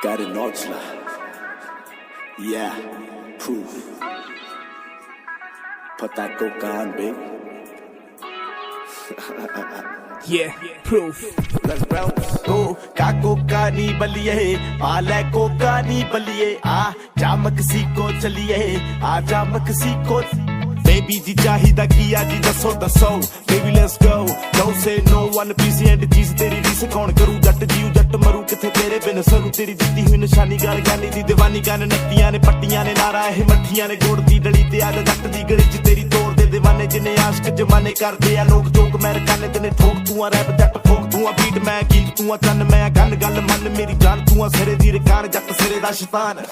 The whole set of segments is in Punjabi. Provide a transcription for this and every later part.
Got an Ochla. Yeah, proof. Put that coke on, babe. Yeah, proof. Let's bounce. Coca coca नी बलिए पाले कोका नी बलिए आ जा मक्सिको चलिए आ जा मक्सिको बेबी जी चाहिदा किया जी दसो दसो बेबी लेट्स गो नो से नो वन पीसी एंड चीज तेरी रीस कौन करू जट जीव जट मरू किथे तेरे बिन सरू तेरी दित्ती हुई निशानी गाल गानी दी दीवानी गान नत्तियां ने पट्टियां ने नारा है मट्ठियां ने गोड़ दी डली ते आज जट दी गली च तेरी तोड़ दे दीवाने जिने आशिक जमाने करदे आ लोग जोक मैं रकाने दिने ठोक तू आ रैप जट ठोक तू आ बीट मैं गीत तू आ चन्न मैं गन गल मन मेरी जान तू आ सिरे दी रकान जट सिरे दा शैतान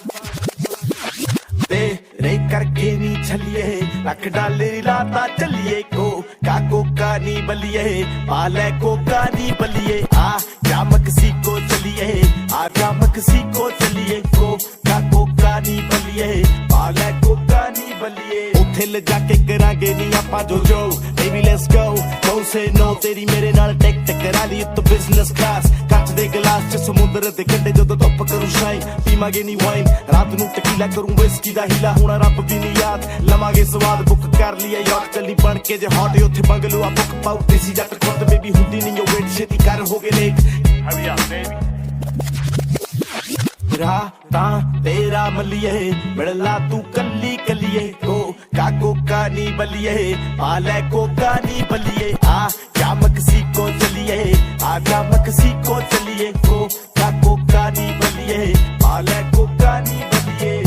तेरे करके नी छलिए रख डाले लाता चलिए कोका नी बलिए पाले कोका नी बलिए आ जा मक्सिको चलिए आ जा मक्सिको चलिए कोका नी बलिए पाले कोका नी बलिए उथे ले जाके करांगे नी आपां जो baby let's go don't say no तेरी मेरे नाल टेक करा ली तो बिजनेस क्लास ਕੱਚ ਦੇ ਗਲਾਸ ਚ ਸਮੁੰਦਰ ਦੇ ਕੰਢੇ ਜਦੋਂ ਧੁੱਪ ਕਰੂ ਸ਼ਾਈਨ ਪੀਵਾਂਗੇ ਨੀ ਵਾਈਨ ਰਾਤ ਨੂੰ ਟਕੀਲਾ ਕਰੂੰ ਵਿਸਕੀ ਦਾ ਹੀਲਾ ਹੋਣਾ ਰੱਬ ਵੀ ਨੀ ਯਾਦ ਲਵਾਂਗੇ ਸਵਾਦ ਬੁੱਕ ਕਰ ਲਿਆ ਯਾਰ ਚੱਲੀ ਬਣ ਕੇ ਜੇ ਹੌਟ ਉੱਥੇ ਬੰਗਲੂ ਆ ਬੁੱਕ ਪਾਉ ਦੇਸੀ ਜੱਟ ਖੁਦ ਬੇਬੀ ਹੁੰਦੀ ਨਹੀਂ ਉਹ ਵੇਟ ਛੇਤੀ ਕਰ ਹੋ ਗਏ ਲੇਟ ਹਰੀ ਅਪ ਬੇਬੀ ਰਾਤਾਂ ਤੇਰਾ ਮਲੀਏ ਮਿਲਲਾ ਤੂੰ ਕੱਲੀ ਕੱਲੀਏ ਕੋਕਾ ਨੀ ਬਲੀਏ ਪਾਲੇ ਕੋਕਾ ਨੀ ਬਲੀਏ ਆ ਜਾ ਮਕਸੀਕੋ ਚਲੀਏ ਆ ਜਾ ਮਕਸੀਕੋ ਚਲੀਏ ਕੋਕਾ ਨੀ ਬਲੀਏ ਪਾਲੇ ਕੋਕਾ ਨੀ ਬਲੀਏ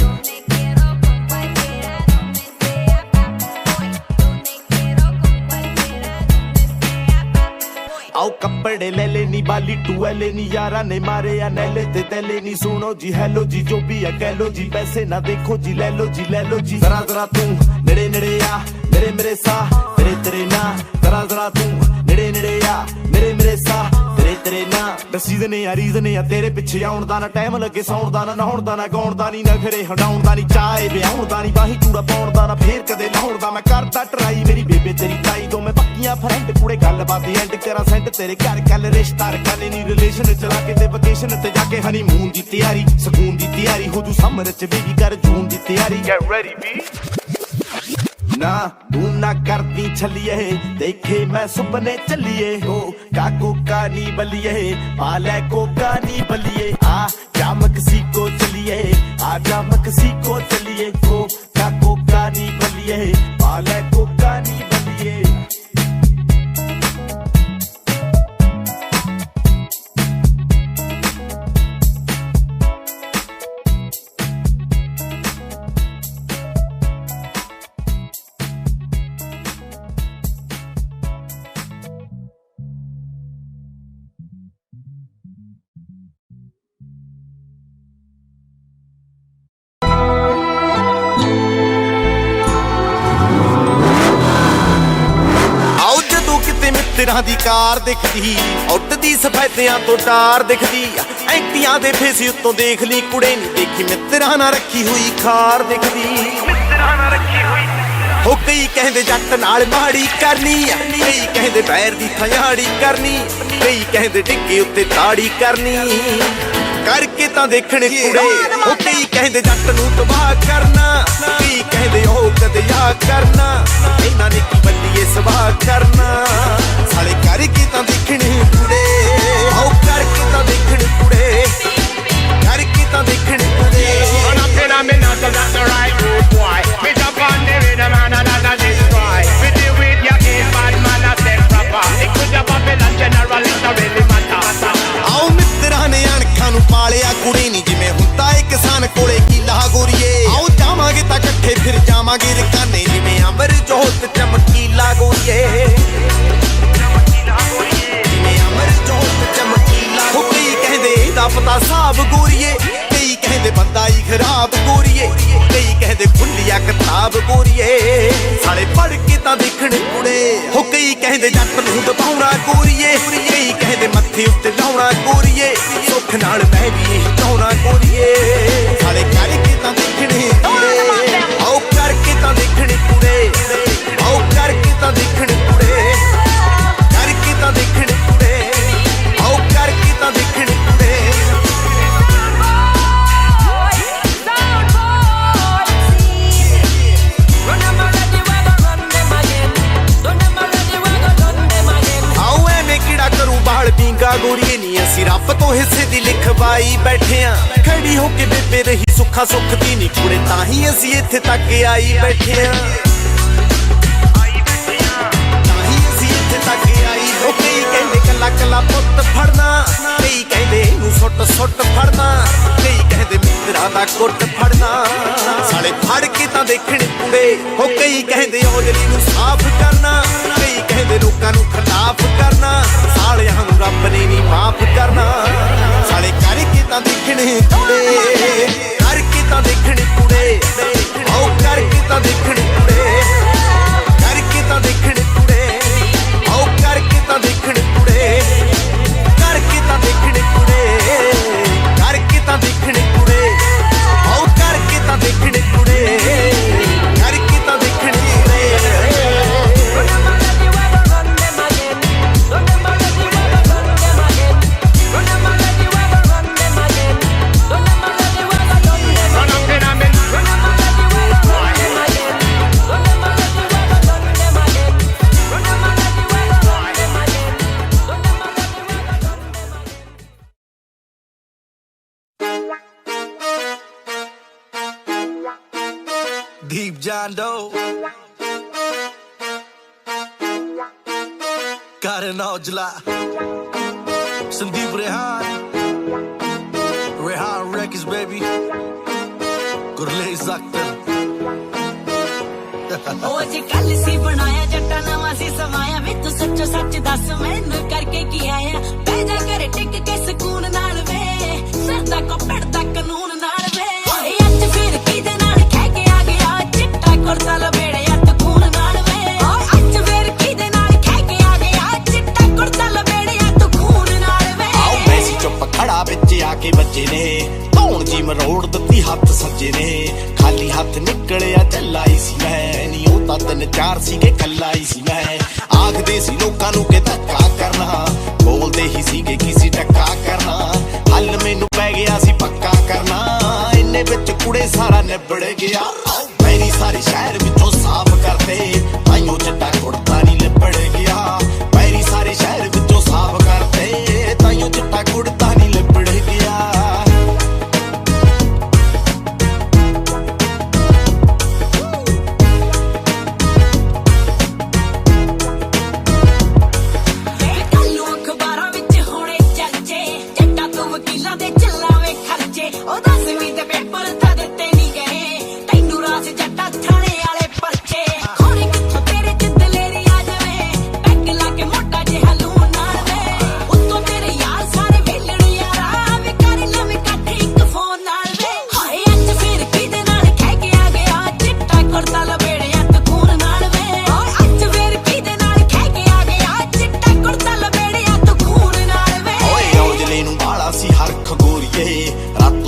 आओ कपड़े ले लेनी बाली टुएले नी यारा ने मारे या नैले ते तेले नी सुनो जी हेलो जी जो भी है कह लो जी पैसे ना देखो जी ले लो जी जरा जरा तू नेड़े नेड़े आ मेरे मेरे सा तेरे तेरे ना जरा जरा तू नेड़े नेड़े आ मेरे मेरे सा तेरे तेरे ना सीजन या रीजन या तेरे पिछे आउण दा ना टाइम लगे सौण दा ना नहाउण दा ना गाउण दा नी नखरे हटाउण दा नी चाहे विआउण दा नी बाही कूड़ा पाउण दा ना फेर कदे लाउण दा मैं करदा ट्राई मेरी बेबे तेरी ताई दो मैं पक्कियां फ्रेंड कुड़े गल बात एंड करा सेंट तेरे घर कल रिश्ता रखाने नी रिलेशन चला के ते वेकेशन ते जाके हनीमून दी तैयारी सकून दी तैयारी हो जू समर च बेबी कर जून दी तैयारी गेट रेडी बी ना तू ना करती छलिए देखे मैं सुपने चलिए कोका नी बलिए पाले कोका नी बलिए आ जा मक्सिको चलिए आ जा मक्सिको चलिए कोका नी बलिए पाले कोका नी बलिए ਦੀ ਕਾਰ ਦਿਖਦੀ ਉੱਡਦੀ ਸਫੈਦਿਆਂ ਤੋਂ ਡਾਰ ਦਿਖਦੀ ਐਂਟੀਆਂ ਦੇ ਫੇਸ ਉੱਤੋਂ ਦੇਖ ਲਈ ਕੁੜੇ ਨਹੀਂ ਦੇਖੀ ਮਿੱਤਰਾਂ ਨਾਲ ਰੱਖੀ ਹੋਈ ਖਾਰ ਦਿਖਦੀ ਹੋ ਕਈ ਕਹਿੰਦੇ ਜੱਟ ਨਾਲ ਮਾੜੀ ਕਰਨੀ ਕਈ ਕਹਿੰਦੇ ਪੈਰ ਦੀ ਥਿਆੜੀ ਕਰਨੀ ਕਈ ਕਹਿੰਦੇ ਡਿੱਗੇ ਉੱਤੇ ਤਾੜੀ ਕਰਨੀ ਕਰਕੇ ਤਾਂ ਦੇਖਣ ਕੁੜੇ ਹੋ ਕਈ ਕਹਿੰਦੇ ਜੱਟ ਨੂੰ ਤਬਾਹ ਕਰਨਾ ਕਈ ਕਹਿੰਦੇ ਉਹ ਕਦੇ ਆ ਕਰਨਾ ਇਹਨਾਂ ਨੇ ਕੀ ਬੱਲੀਏ ਸਵਾਹ ਕਰਨਾ ਸਾਲੇ ਕਰਕੇ ਤਾਂ ਦੇਖਣੇ ਕੁੜੇ ਆਓ ਕਰਕੇ ਤਾਂ ਦੇਖਣ ਕੁੜੇ ਕਰਕੇ ਤਾਂ ਦੇਖਣ ਕੁੜੇ I'm not the right road, boy. We jump on the rhythm and another destroy. We deal with your game, bad man, I said proper. It could have Babylon general, it don't really matter. ਆਓ ਮਿੱਤਰਾਂ ਨੇ ਅਣਖਾਂ ਨੂੰ ਪਾਲਿਆ ਕੁੜੀ ਨਹੀਂ ਜਿਵੇਂ ਹੁੰਦਾ ਏ ਕਿਸਾਨ ਕੋਲੇ ਕੀਲਾ ਗੋਰੀਏ ਆਓ ਜਾਵਾਂਗੇ ਤਾਂ ਇਕੱਠੇ ਫਿਰ ਜਾਵਾਂਗੇ ਰਕਾਨੇ ਜਿਵੇਂ ਅੰਬਰ ਜੋਤ ਚਮਕੀਲਾ ਗੋਰੀਏ ਜਿਵੇਂ ਅੰਬਰ ਜੋਤ ਚਮਕੀਲਾ ਹੋ ਕਈ ਕਹਿੰਦੇ ਇਹਦਾ ਪਤਾ ਸਾਬ ਗੋਰੀਏ ਕਈ ਕਹਿੰਦੇ ਬੰਦਾ ਹੀ ਖਰਾਬ ਗੋਰੀਏ ਕਈ ਕਹਿੰਦੇ ਖੁੱਲੀਆ ਕਿਤਾਬ ਗੋਰੀਏ ਸਾਲੇ ਪੜ੍ਹ ਕੇ ਤਾਂ ਦੇਖਣ ਕੁੜੇ ਹੋ ਕਈ ਕਹਿੰਦੇ ਜੱਟ ਨੂੰ ਦਬਾਉਣਾ ਗੋਰੀਏ ਕਈ ਕਹਿੰਦੇ ਮੱਥੇ ਉੱਤੇ ਲਾਉਣਾ ਗੋਰੀਏ ਸੁੱਖ ਨਾਲ ਮੈਂ ਵੀ ਇਹ ਚਾਹੁੰਦਾ ਗੋਰੀਏ ਸਾਲੇ ਕਰਕੇ ਤਾਂ ਦੇਖਣੇ ਕੁੜੇ ਆਓ ਕਰਕੇ ਤਾਂ ਦੇਖਣੇ ਕੁੜੇ ਆਓ ਕਰਕੇ ਤਾਂ ਦੇਖਣੇ ਕੁੜੇ ਕਰਕੇ ਤਾਂ ਦੇਖਣੇ ਕੁੜੇ ਆਓ ਕਰਕੇ ਤਾਂ ਦੇਖਣੇ ਕੁੜੇ गोरिए नी असी रब तो हिस्से दी लिखवाई बैठे आ खड़ी होके बेबे रही सुखा सुख दी नी कुड़े ताही असी इत्थे तक आई बैठे आ ताही असी इत्थे तक आई ओ कई कहंदे कला कला पुੱਤ फड़ना कई कहंदे इनू सुट सुट फड़ना कई कहंदे मित्रा दा कुट फड़ना साले फड़ के तां देखणे कुड़े ओ कई कहंदे औजली नू साफ करना कई कहंदे लोकां नू खिलाफ करना सालियां नू रब ने नी माफ करना साले करके तां देखणे कुड़े करके तां देखणे कुड़े ओ करके तां देखणे कुड़े करके तां देखणे कुड़े ओ करके तां देखणे कुड़े करके तां देखणे कुड़े करके तां देखणे कुड़े ओ करके तां देखणे कुड़े करके तां देखणे कुड़े Deep John Doe Karan Aujla Sandeep Rehan Records baby Gurlez Akhtar ਉਹ ਅੱਜ ਕੱਲ ਸੀ ਬਣਾਇਆ ਜੱਟਾ ਨਵਾਂ ਸੀ ਸਮਾਇਆ ਵੇ ਤੂੰ ਸੱਚੋ ਸੱਚ ਦੱਸ ਮੈਨੂੰ ਕਰਕੇ ਕੀ ਆਇਆ ਬਹਿ ਜਾ ਘਰੇ ਟਿਕ ਕੇ ਸਕੂਨ ਨਾਲ ਵੇ ਸਰਦਾ ਕੋ ਪੜਦਾ ਕਾਨੂੰਨ ਨਾਲ ਵੇ ਓਏ ਅੱਜ ਫਿਰ ਕਿਹਦੇ ਨਾਲ ਖਹਿ ਕੇ ਆ ਗਿਆ ਚਿੱਟਾ ਕੁਰਤਾ ਲਬੇੜਿਆ ਤੂੰ ਖੂਨ ਨਾਲ ਵੇ ਓਏ ਅੱਜ ਫਿਰ ਕਿਹਦੇ ਨਾਲ ਖਹਿ ਕੇ ਆ ਗਿਆ ਚਿੱਟਾ ਕੁਰਤਾ ਲਬੇੜਿਆ ਤੂੰ ਖੂਨ ਨਾਲ ਵੇ ਆਓ ਮੈਸੀ ਚੁੱਪ ਖੜਾ ਵਿੱਚ ਆ ਕੇ ਬੱਜੇ ਨੇ ਧੌਣ ਜੀ ਮਰੋੜ ਦਿੱਤੀ ਹੱਥ ਸੱਜੇ ਨੇ ਖਾਲੀ ਹੱਥ ਨਿਕਲਿਆ ਚੱਲਾਈ ਸੀ ਮੈਂ ਨੀ ਉਹ ਤਾਂ ਤਿੰਨ ਚਾਰ ਸੀਗੇ ਕੱਲਾਈ ਸੀ ਮੈਂ ਆਖਦੇ ਸੀ ਲੋਕਾਂ ਨੂੰ ਕਿ ਧੱਕਾ ਕਰਨਾ ਬੋਲਦੇ ਹੀ ਸੀਗੇ ਕਿਸੇ ਟੱਕਾ ਕਰਨਾ ਹੱਲ ਮੈਨੂੰ ਪੈ ਗਿਆ ਸੀ ਪੱਕਾ ਕਰਨਾ ਇੰਨੇ ਵਿੱਚ ਕੁੜੇ ਸਾਰਾ ਨਿਬੜ ਗਿਆ ਮੇਰੀ ਸਾਰੇ ਸ਼ਹਿਰ ਵਿੱਚੋਂ ਸਾਫ਼ ਕਰਦੇ ਆਈਓ ਚੱਟਾ ਕੁੜਤਾ ਨਹੀਂ ਲਿਬੜ ਗਿਆ ਮੇਰੀ ਸਾਰੇ ਸ਼ਹਿਰ ਵਿੱਚੋਂ ਸਾਫ਼ ਕਰਦੇ ਤਾਈਓ ਚੱਟਾ ਕੁੜਤਾ ਨਹੀਂ ਲਿਬੜ ਗਿਆ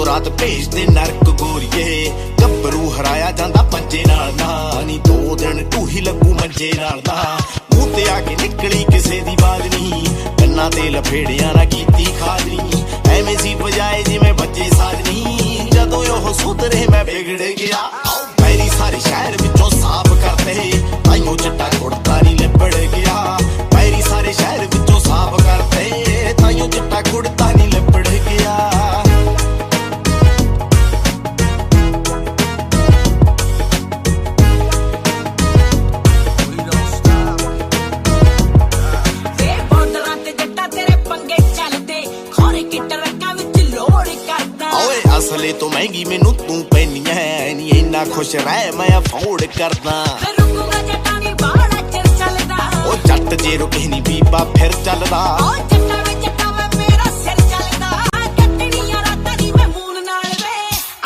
ਰਾਤ ਭੇਜਦੇ ਨਰਕ ਗੋਰੀਏ ਗੱਭਰੂ ਹਰਾਇਆ ਜਾਂਦਾ ਪੰਜੇ ਨਾਲ ਨਾ ਨੀ 2 ਦਿਨ ਢੂਹੀ ਲੱਗੂ ਮੰਜੇ ਨਾਲ ਨਾ ਮੂੰਹ ਤੇ ਆ ਕੇ ਨਿਕਲੀ ਕਿਸੇ ਦੀ ਬਾਤ ਨਹੀਂ ਕੰਨਾਂ ਤੇ ਲਫੇੜਿਆਂ ਨਾ ਕੀਤੀ ਖਾਦਨੀ ਐਵੇਂ ਸੀ ਵਜਾਏ ਜਿਵੇਂ ਬੱਚੇ ਸਾਜਨੀ ਜਦੋਂ ਉਹ ਸੁਧਰੇ ਮੈਂ ਵਿਗੜ ਗਿਆ ਮੇਰੀ ਸਾਰੇ ਸ਼ਹਿਰ ਵਿੱਚੋਂ ਸਾਫ਼ ਕਰਦੇ ਆਈਓ ਚੱਟਾ ਕੁੜਤਾ ਨਹੀਂ ਲਿਬੜ ਗਿਆ ਮੇਰੀ ਸਾਰੇ ਸ਼ਹਿਰ ਵਿੱਚੋਂ ਸਾਫ਼ ਕਰਦੇ ਤਾਈਓ ਚੱਟਾ ਕੁੜਤਾ ਨਹੀਂ ਲਿਬੜ ਗਿਆ ਅਸਲੇ ਤੋਂ ਮਹਿੰਗੀ ਮੈਨੂੰ ਤੂੰ ਪੈਣੀ ਐ ਨੀ ਇੰਨਾ ਖੁਸ਼ ਰਹਿ ਮੈਂ ਅਫੋਰਡ ਕਰਦਾ ਰੁਕੂਗਾ ਜੱਟਾਂ ਦੀ ਬਾੜਾ ਚਿਰ ਚੱਲਦਾ ਉਹ ਜੱਟ ਜੇ ਰੁਕੇ ਨੀ ਬੀਬਾ ਫਿਰ ਚੱਲਦਾ ਉਹ ਜੱਟਾਂ ਵਿੱਚ ਜੱਟਾਂ ਮੈਂ ਮੇਰਾ ਸਿਰ ਚੱਲਦਾ ਕੱਟਣੀਆਂ ਰਾਤਾਂ ਦੀ ਮੈਂ ਮੂਨ ਨਾਲ ਵੇ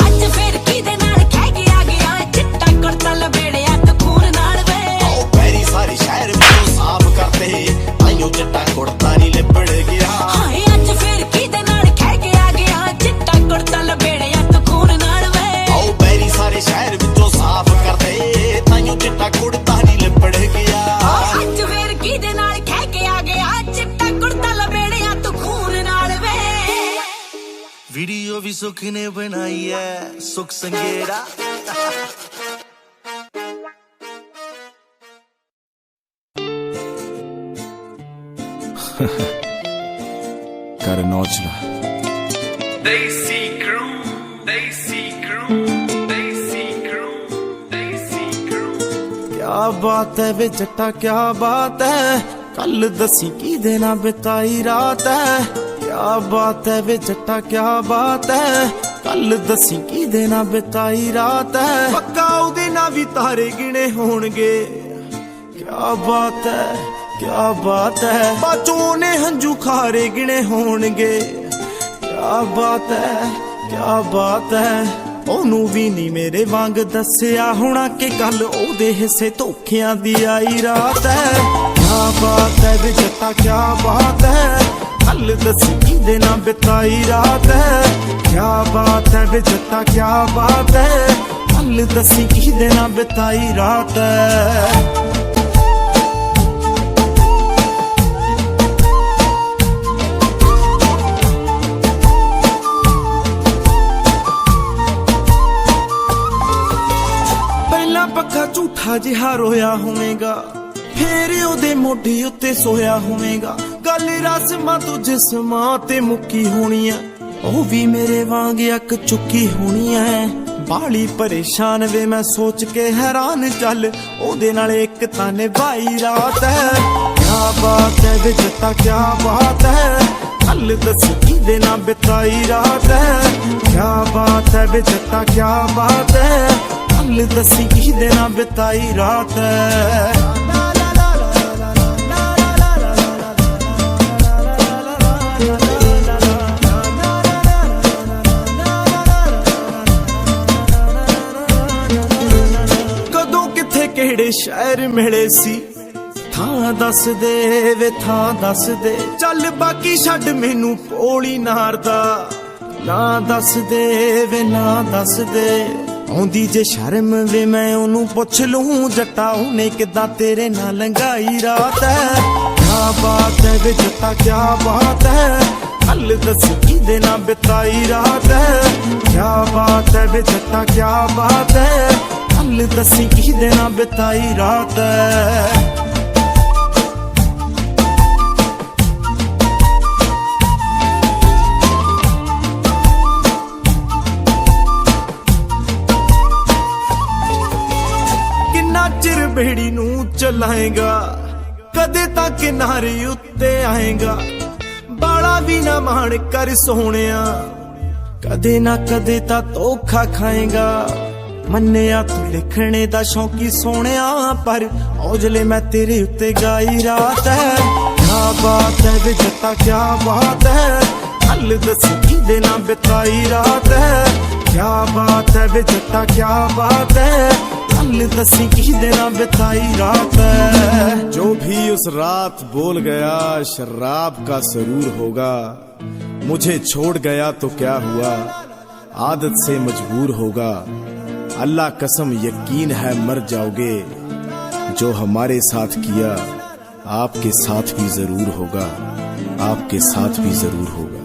ਅੱਜ ਫਿਰ ਕਿਹਦੇ ਨਾਲ ਖਹਿ ਕੇ ਆ ਗਿਆ ਚਿੱਟਾ ਕੁੜਤਾ ਲਬੇੜਿਆ ਤੂੰ ਖੂਨ ਨਾਲ ਵੇ ਉਹ ਪੈਰੀ ਸਾਰੇ ਸ਼ਹਿਰ ਵਿੱਚੋਂ ਸਾਫ਼ ਕਰਦੇ ਆਈਓ ਚਿੱਟਾ ਕੁੜਤਾ ਨਹੀਂ ਲਿਬੜ ਗਿਆ ਹਾਏ ਅੱਜ ਫਿਰ ਕਿਹਦੇ ਨਾਲ ਖਹਿ ਕੇ ਆ ਗਿਆ ਚਿੱਟਾ ਕੁੜਤਾ ਲਬੇੜਿਆ ਤੂੰ ਖੂਨ ਨਾਲ ਵੇ ਉਹ ਪੈਰੀ ਸਾਰੇ ਸ਼ਹਿਰ ਵਿੱਚੋਂ ਸਾਫ਼ ਕਰਦੇ ਤਾਈਓ ਚਿੱਟਾ ਕੁੜਤਾ ਨਹੀਂ ਲਿਬੜ ਗਿਆ ਅੱਜ ਫਿਰ ਕਿਹਦੇ ਨਾਲ ਖਹਿ ਕੇ ਆ ਗਿਆ ਚਿੱਟਾ ਕੁੜਤਾ ਲਬੇੜਿਆ ਤੂੰ ਖੂਨ ਨਾਲ ਵੇ ਵੀਡੀਓ ਵੀ ਸੁੱਖ ਨੇ ਬਣਾਈ ਐ ਸੁੱਖ ਸੰਗੇੜਾ कर नौचला। Desi crew, Desi crew, Desi crew, Desi crew. क्या बात है वे जट्टा क्या बात है, कल दसी की देना बिताई रात है। क्या बात है वे जट्टा क्या बात है, कल दसी की देना बिताई रात है। पक्का उदे ना भी तारे गिने होणगे। क्या बात है क्या बात है, बाचों ने हंजू खारे गिने होणगे। क्या बात है क्या बात है, ओनू भी नी मेरे वांग दसिया होना कि कल ओदे हिस्से धोखियां दी आई रात है। क्या बात है वे जट्टा क्या बात है, कल दसी की देना बिताई रात है। क्या बात है वे जट्टा क्या बात है, कल दसी की देना बिताई रात है। पक्का झूठा जिहा रोया होवेगा, फेर ओदे मोढे उत्ते सोया होवेगा। गल रस्मां तो जिस्मां ते मुक्की होनी है, ओ भी मेरे वांग अक चुकी होनी है। बाली परेशान वे मैं सोच के हैरान, चल ओदे नाल एक तां निभाई रात है। क्या बात है वे जट्टा क्या बात है, कल दस की देना बिताई रात है। क्या बात है वे जट्टा क्या बात है, कल दसी की देना बिताई रात है। कदों किथे केड़े शहर मिले सी, थां दस दे वे थां दस दे। चल बाकी छड्ड मैनू भोली नारदा, ना दस दे वे ना दस दे। आउंदी जे शर्म वे मैं ओनू पुछ लूं, जट्टा उने किदां तेरे नाल लंघाई रात है। क्या बात है वे जट्टा क्या बात है, कल दस की देना बिताई रात है। क्या बात है वे जट्टा क्या बात है, कल दसी की देना बिताई रात है। चिर बेड़ी नू चलाएगा, कदे तक किनारे उत्ते आएगा। बाला भी ना मान कर सोहणिया, कदे ना कदे ता धोखा खाएगा। मन्निया तू लिखने दा शौकी सोहणिया, पर औजले मैं तेरे उत्ते गाई रात है। क्या बात है वे जट्टा क्या बात है, कल दस की देना बिताई रात है। क्या बात है वे जट्टा क्या बात है, कल दसी की देना बिताई रात है। जो भी उस रात बोल गया शराब का सरूर होगा, मुझे छोड़ गया तो क्या हुआ, आदत से मजबूर होगा। अल्लाह कसम यकीन है मर जाओगे, जो हमारे साथ किया आपके साथ भी जरूर होगा, आपके साथ भी जरूर होगा।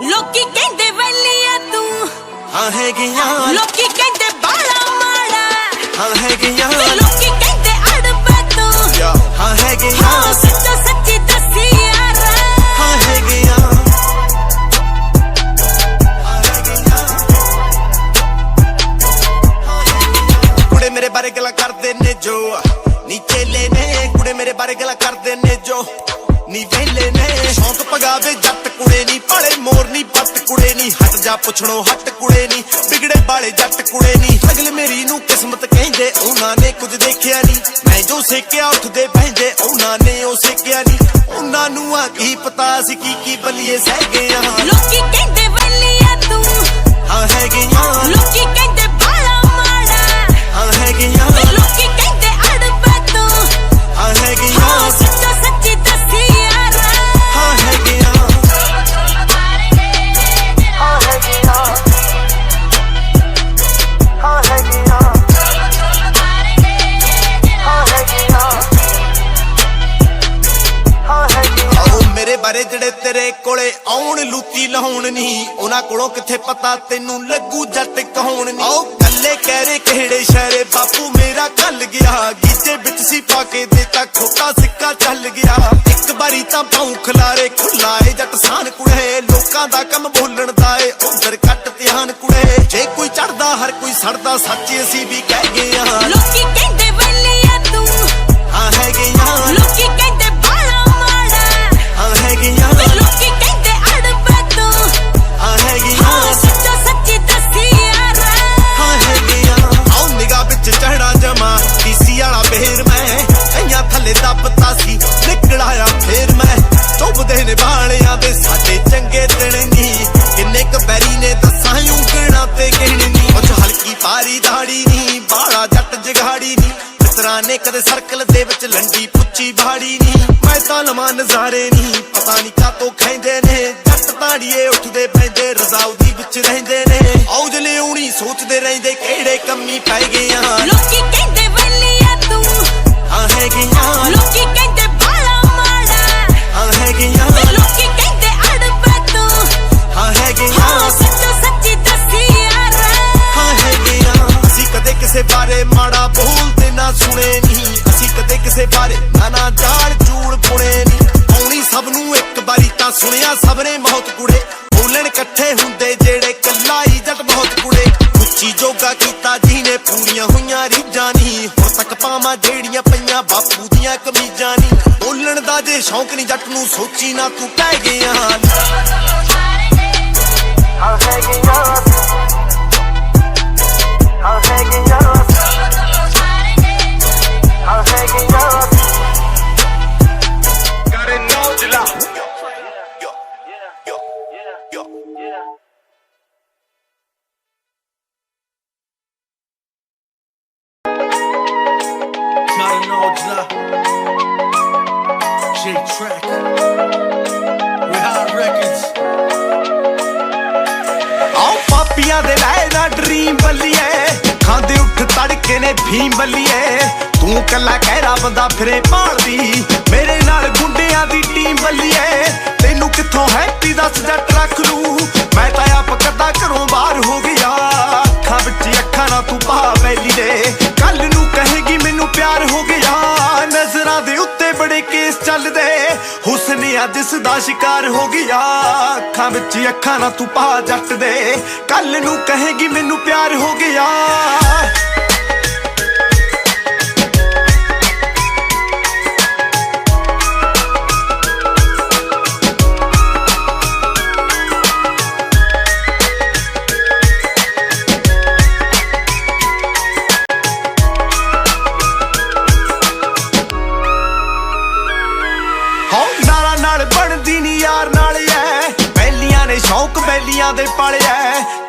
लोकी कहंदे वलिया तू हाँ है गया, लोकी कहंदे बाला माड़ा हाँ है गया, लोकी कहंदे अड़बा तू हाँ है गया, हाँ सच्चा सच्ची दसी यार हाँ है गया, हाँ है गया। कुड़े मेरे बारे गला करदे ने जो नीचे लेने, कुड़े मेरे बारे गला करदे ने जो नी वेले ने। शौक पगावे जट कुड़े नी, पाले मोर नी पट कुड़े नी। हट जा पुछड़ो हट कुड़े नी, बिगड़े बाले जट कुड़े नी। अगले मेरी नू किस्मत कहंदे, उन्हां ने कुछ देखिया नी। मैं जो सेकिया उठदे बहंदे, उन्हां ने ओ सेकिया नी। उन्हां नू आ की पता सी की बलिए सह गया। लोकी कहंदे वलिया तू हाँ है गया, लोकी कहंदे बाला माड़ा हाँ है गया, लोकी कहंदे अड़बा तू हाँ है गया, हाँ सच्चा सच्ची दसी यार हाँ है गया, हाँ है गया, हाँ है गया, हाँ है गया, हाँ है कोले आउण लूती लाउण नी उन्हां कोलों किथे पता तेनू लगू जट कौन नी ओ कल्ले कहरे किहड़े शहरे बापू मेरा कल गया गीते विच सी पाके देता खोटा सिक्का चल गया एक बारी तां पाऊं खलारे खुला ए जट सान कुड़े लोकां दा कम बोलण दा ए उधर कट ध्यान कुड़े जे कोई चढ़दा हर कोई सड़दा सच्च असीं भी कह गए हां लोकी कहंदे वेलिया तू हां है गया लोकी कहंदे बाला माड़ा हां है गया लोकी कहंदे अड़बे तू हां है गया सच्चा सच्ची दसी यार हां है गया आओ निगाह विच चढ़ा जमा टीसी वाला बेर मैं कईयां थल्ले दबता सी निकल आया फेर मैं चुभदे ने बालियां दे साडे चंगे दिन नी किन्ने क बैरी ने दसां ਉਂਗਣਾ ते गिणनी कुछ हल्की पारी दाड़ी नी बाला जट जगाड़ी नी मित्रा ने कदे सर्कल दे विच लंडी पुच्ची बाड़ी नी मैं तां लवां नज़ारे नी पता नहीं कातों खैंदे ने जट ताड़ीए उठदे पैंदे रजाऊ दी विच रहिंदे ने औजले उणी सोचदे रहिंदे किहड़े कम्मी पै गए हां लोकी कहंदे वेलिया तू हां है गया लोकी कहंदे बाला माड़ा हां है गया लोकी कहंदे अड़बे तू हां है गया सच्चा सच्ची दसी यार हां है गया ਅਸੀਂ ਕਦੇ ਕਿਸੇ ਬਾਰੇ ਮਾੜਾ ਬੋਲਦੇ ਨਾ ਸੁਣੇ ਨਹੀਂ ਅਸੀਂ ਕਦੇ ਕਿਸੇ ਬਾਰੇ ਨਾ ਜਾਲ ਚੂਲ ਪੁਣੇ ਨਹੀਂ ਆਉਣੀ ਸਭ ਨੂੰ ਇੱਕ ਵਾਰੀ ਤਾਂ ਸੁਣਿਆ ਸਭ ਨੇ ਮੌਤ ਕੁੜੇ ਬੋਲਣ ਇਕੱਠੇ ਹੁੰਦੇ ਜਿਹੜੇ ਕੱਲਾ ਹੀ ਜੱਟ ਬਹੁਤ ਕੁੜੇ ਉੱਚੀ ਜੋਗਾ ਕੀਤਾ ਜਿਹਨੇ ਪੂਰੀਆਂ ਹੋਈਆਂ ਰੀਝਾਂ ਨਹੀਂ ਹੁਣ ਤੱਕ ਪਾਵਾਂ ਜਿਹੜੀਆਂ ਪਈਆਂ ਬਾਪੂ ਦੀਆਂ ਕਮੀਜ਼ਾਂ ਨਹੀਂ ਬੋਲਣ ਦਾ ਜੇ ਸ਼ੌਂਕ ਨਹੀਂ ਜੱਟ ਨੂੰ ਸੋਚੀ ਨਾ ਤੂੰ ਕਹਿ ਗਿਆ ਹਾਂ ਹੈ ਗਿਆ I'll hang in yours. I'll hang in yours. Got it now, Jila. Not an original. J-Track. Red Records. ਆਓ ਪਾਪੀਆਂ ਦੇ ਲੈ ਨਾ ਡ੍ਰੀਮ ਬੱਲੀਏ ਖਾਂਦੇ ਉੱਠ ਤੜਕੇ ਨੇ ਫੀਮ ਬੱਲੀਏ ਤੂੰ ਕੱਲਾ ਕਹਿਰਾ ਬੰਦਾ ਫਿਰੇ ਭਾਲਦੀ ਮੇਰੇ ਨਾਲ ਗੁੰਡਿਆਂ ਦੀ ਟੀਮ ਬੱਲੀਏ ਤੈਨੂੰ ਕਿੱਥੋਂ ਹੈਪੀ ਦੱਸ ਜੱਟ ਰੱਖ ਲੂ ਮੈਂ ਤਾਂ ਆਪ ਕੱਦਾ ਘਰੋਂ ਬਾਹਰ ਹੋ ਗਿਆ ਅੱਖਾਂ ਵਿੱਚ ਅੱਖਾਂ ਨਾ ਤੂੰ ਪਾ ਬੈਲੀ ਦੇ ਕੱਲ ਨੂੰ ਕਹੇਗੀ ਮੈਨੂੰ ਪਿਆਰ ਹੋ ਗਿਆ ਨਜ਼ਰਾਂ ਦੇ ਉੱਤੇ ਬੜੇ ਕੇਸ ਚੱਲਦੇ ਹੁਸਨ ਜਿਸ ਦਾ ਸ਼ਿਕਾਰ ਹੋ ਗਿਆ ਅੱਖਾਂ ਵਿੱਚ ਅੱਖਾਂ ਨਾ ਤੂੰ ਪਾ ਜੱਟ ਦੇ ਕੱਲ ਨੂੰ ਕਹੇਗੀ ਮੈਨੂੰ ਪਿਆਰ ਹੋ ਗਿਆ ਬਣਦੀ ਨੀ ਯਾਰ ਨਾਲ ਐ ਪਹਿਲੀਆਂ ਨੇ ਸ਼ੌਕ ਬੈਲੀਆਂ ਦੇ ਪਾਲਿਆ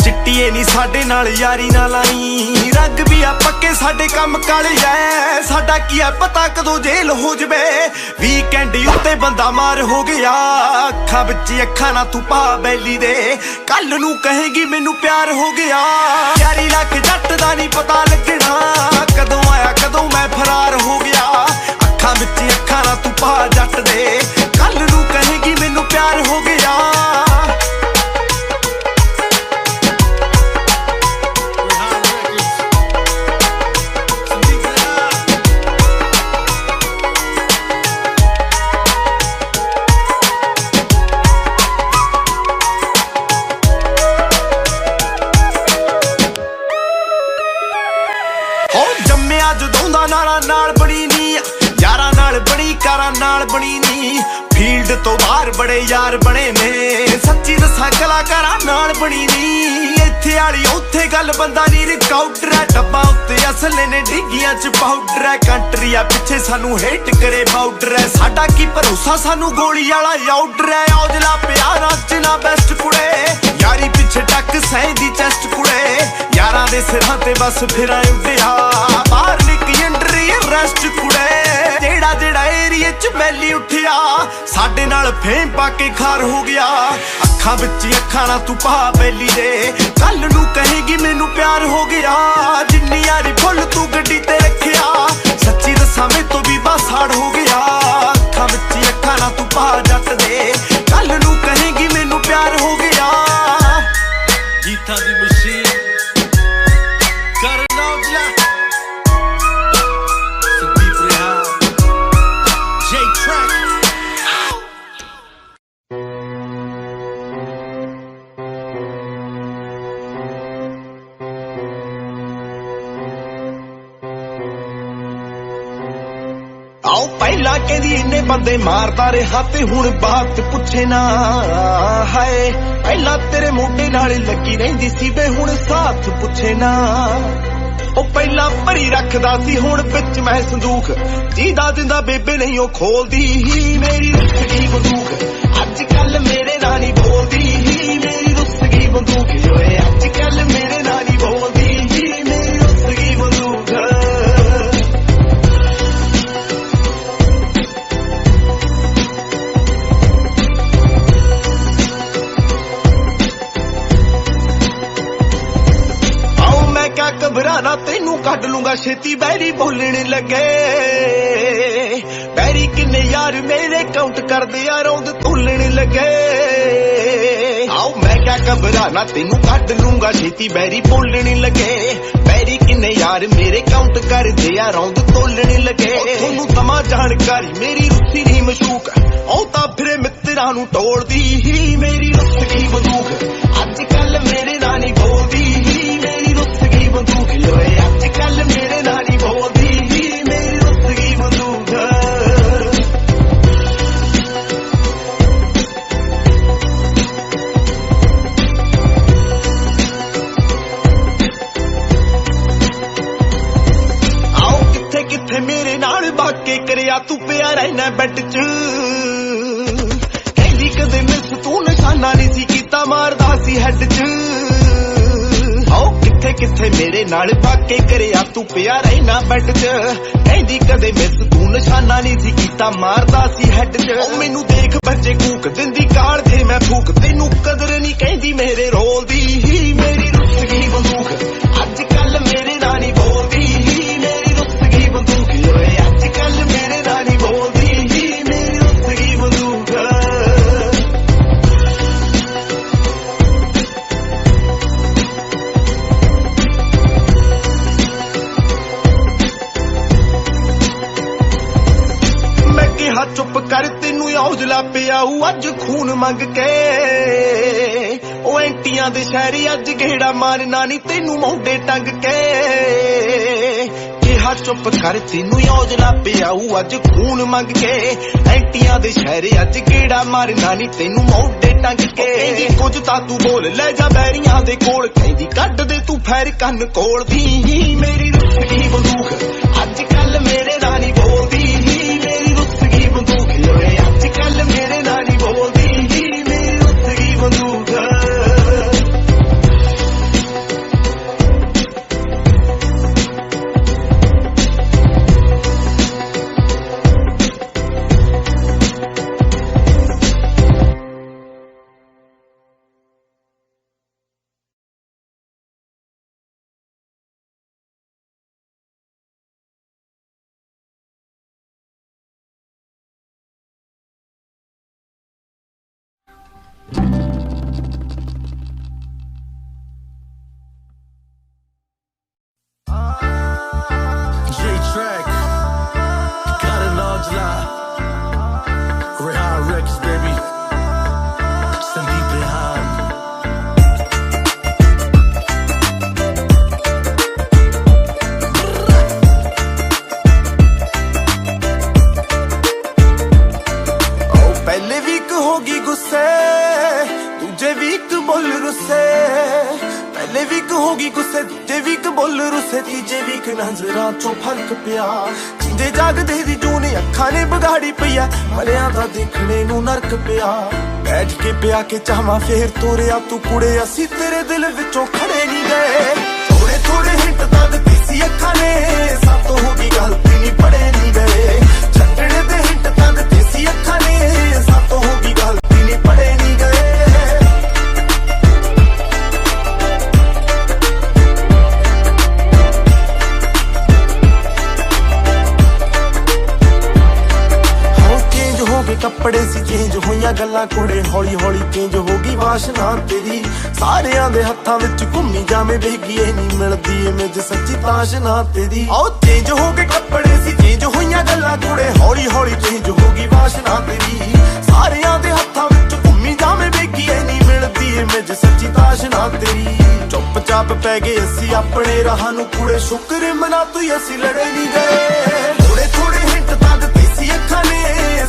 ਚਿੱਟੀਏ ਨੀ ਸਾਡੇ ਨਾਲ ਯਾਰੀ ਨਾ ਲਾਈ ਰੰਗ ਵੀ ਆ ਪੱਕੇ ਸਾਡੇ ਕੰਮ ਕਾਲੇ ਐ ਸਾਡਾ ਕੀ ਐ ਪਤਾ ਕਦੋਂ ਜੇਲ ਹੋ ਜਵੇ ਵੀਕਐਂਡ ਉੱਤੇ ਬੰਦਾ ਮਾਰ ਹੋ ਗਿਆ ਅੱਖਾਂ ਵਿੱਚ ਅੱਖਾਂ ਨਾ ਤੂੰ ਪਾ ਬੈਲੀ ਦੇ ਕੱਲ ਨੂੰ ਕਹੇਗੀ ਮੈਨੂੰ ਪਿਆਰ ਹੋ ਗਿਆ ਯਾਰੀ ਲੱਖ ਜੱਟ ਦਾ ਨੀ ਪਤਾ ਲੱਗਣਾ ਕਦੋਂ ਆਇਆ ਕਦੋਂ ਮੈਂ ਫਰਾਰ ਹੋ ਗਿਆ ਅੱਖਾਂ ਵਿੱਚ ਅੱਖਾਂ ਨਾ ਤੂੰ ਪਾ ਜੱਟ ਦੇ ਕੱਲ ਨੂੰ ਕਹੇਗੀ ਮੈਨੂੰ ਪਿਆਰ ਹੋ ਗਿਆ ਹੋ ਜੰਮਿਆ ਜਦੋਂ ਦਾ ਨਾਰਾ ਨਾਲ ਬਣੀ ਨੀ ਯਾਰਾਂ ਨਾਲ ਬਣੀ ਕਾਰਾਂ ਨਾਲ ਬਣੀ ਨੀ ਫੀਲਡ ਤੋਂ ਬਾਹਰ ਬੜੇ ਯਾਰ ਬਣੇ ਨੇ ਸੱਚੀ ਦੱਸਾਂ ਕਲਾਕਾਰਾਂ ਨਾਲ ਬਣੀ ਨੀ ਇੱਥੇ ਵਾਲੀ ਉੱਥੇ ਗੱਲ ਬੰਦਾ ਨੀ ਰਿਕਾਊਟਰ ਹੈ ਡੱਬਾ ਉੱਤੇ ਅਸਲੇ ਨੇ ਡਿੱਗੀਆਂ ਚ ਪਾਊਡਰ ਹੈ ਕੰਟਰੀ ਆ ਪਿੱਛੇ ਸਾਨੂੰ ਹੇਟ ਕਰੇ ਬਾਊਡਰ ਹੈ ਸਾਡਾ ਕੀ ਭਰੋਸਾ ਸਾਨੂੰ ਗੋਲੀ ਵਾਲਾ ਆਊਡਰ ਹੈ ਔਜਲਾ ਪਿਆਰਾਂ ਚ ਨਾ ਬੈਸਟ ਕੁੜੇ ਯਾਰੀ ਪਿੱਛੇ ਟੱਕ ਸਹਿੰਦੀ ਚੈਸਟ ਕੁੜੇ ਯਾਰਾਂ ਦੇ ਸਿਰਾਂ ਤੇ ਬਸ ਫਿਰਾਂ ਉੱਡਿਆ ਬਾਹਰ ਨਿੱਕੀ ਅੰਡਰੀ ਰੈਸਟ ਕੁੜੇ ਜਿਹੜਾ ਏਰੀਏ ਚ ਮੈਲੀ ਉੱਠਿਆ ਸਾਡੇ ਨਾਲ ਫੇਮ ਪਾ ਕੇ ਖਾਰ ਹੋ ਗਿਆ ਅੱਖਾਂ ਵਿੱਚ ਅੱਖਾਂ ਨਾ ਤੂੰ ਪਾ ਬੈਲੀ ਦੇ ਕੱਲ ਨੂੰ ਕਹੇਗੀ ਮੈਨੂੰ ਪਿਆਰ ਹੋ ਗਿਆ ਜਿੰਨੀ ਯਾਰੀ ਫੁੱਲ ਤੂੰ ਗੱਡੀ ਤੇ ਰੱਖਿਆ ਸੱਚੀ ਦੱਸਾਂ ਮੇਰੇ ਤੋਂ ਵੀ ਬਸ ਹਾੜ ਹੋ ਗਿਆ ਅੱਖਾਂ ਵਿੱਚ ਅੱਖਾਂ ਨਾ ਤੂੰ ਪਾ ਜੱਟ ਦੇ ਕੱਲ ਨੂੰ ਕਹੇ आओ पहला कहदी इन्ने बंदे मारदा रहा ते हुण बात पुछे ना हाय पहला तेरे मोटे नाल लगी रहिंदी सी वे हुण साथ पुछे ना ओ पहला भरी रखदा सी हुण विच मैं संदूक जीदा दिंदा बेबे नहीं ओ खोलदी ही मेरी रुसगी बंदूक अज कल मेरे नाल नहीं बोलदी ही मेरी रुसगी बंदूक ओए अज कल मेरे नाल नहीं बोलदी ही मेरी रुसगी बंदूक घबराना तेनू कड लूंगा छेती बैरी बोलने लगे बैरी किन्ने यार मेरे काउंट कर दे यार रौंद तोलने लगे आओ मैं क्या घबराना तेनू कड लूंगा छेती बैरी बोलने लगे बैरी किन्ने यार मेरे काउंट कर दे यार रौंद तोलने लगे थोनू तमा जानकारी मेरी रुस्सी नहीं मशूक औ तां फिरे मित्तरां नू तोड़दी ही मेरी रुस्सी बंदूक अज कल मेरे नाल नहीं बोलदी ही मेरी रुस्सी बंदूक लोए अज कल मेरे नाल नहीं बोलदी ही मेरी रुस्सी बंदूक आओ किथे किथे मेरे नाल बाके करिया तू पिया रहना बेड च कहदी कदे मिस तू निशाना नहीं सी कीता मारदा सी हेड च आओ किथे किथे मेरे नाल बाके करिया तू पिया रहना बेड च कहदी कदे मिस तू निशाना नहीं सी कीता मारदा सी हेड च ओ मैनू देख बच्चे कूक दिंदी काल जे मैं फूक तेनू कदर नहीं कहदी मेरे रोल दी ही मेरी रुसगी बंदूक अज कल मेरे नाल नहीं बोलदी ही मेरी रुसगी बंदूक ओए अज कल मेरे नाल नहीं बोलदी ही मेरी रुसगी बंदूक चुप कर तेनू औजला पियाऊ अज खून मंग के ओ एंटियां दे शहरी अज घेड़ा मारना नी तेनू मोढे टंग के कहा चुप कर तेनू औजला पियाऊ अज खून मंग के एंटियां दे शहरी अज घेड़ा मारना नी तेनू मोढे टंग के कुछ तां तू बोल ले जा बैरियां दे कोल कहदी कड्ड दे तू फैर कन कोल दी मेरी रुसगी बंदूक अज कल मेरे नाल नहीं बोलदी मेरी रुसगी बंदूक ओए अज कल मेरे नाल नहीं बोलदी मेरी रुसगी बंदूक J-Track, got an Aujla, Rehan Records, baby, Sandeep Rehan. ओ पहले वीक होगी गुस्से दूजे वीक बोल रुस्से पहले वीक होगी गुस्से दूजे वीक बोल रुस्से तीजे वीक नजरां चों फर्क पिया जिंदे जागदे दी जूने अखां ने बिगाड़ी पिया मरियां दा देखने नू नरक पिया बैठ के पिया के चाहवा फेर तोरिया तू कुड़े असी तेरे दिल विचों खड़े नहीं गए थोड़े थोड़े हिंट तां दित्ती सी अखां ने सातों होगी गलती नहीं पड़े नहीं गए छड्डणे दे हिंट तां दित्ती सी अखां ने सातों होगी गलती नहीं पड़े नहीं गए कपड़े सी चेंज होइया गल्लां कुड़े हौली हौली चेंज होगी वाशना तेरी सारियां दे हत्थां विच घुम्मी जावे बेगी नहीं मिलदी इमेज सच्ची ताशना तेरी आओ चेंज हो गए कपड़े सी चेंज होइया गल्लां कुड़े हौली हौली चेंज होगी वाशना तेरी सारियां दे हत्थां विच घुम्मी जावे बेगी नहीं मिलदी इमेज सच्ची ताशना तेरी चुप चाप पै गए असी अपने राह नू कुड़े शुक्र मना तू असी लड़े नहीं गए थोड़े थोड़े हिंट तां दित्ती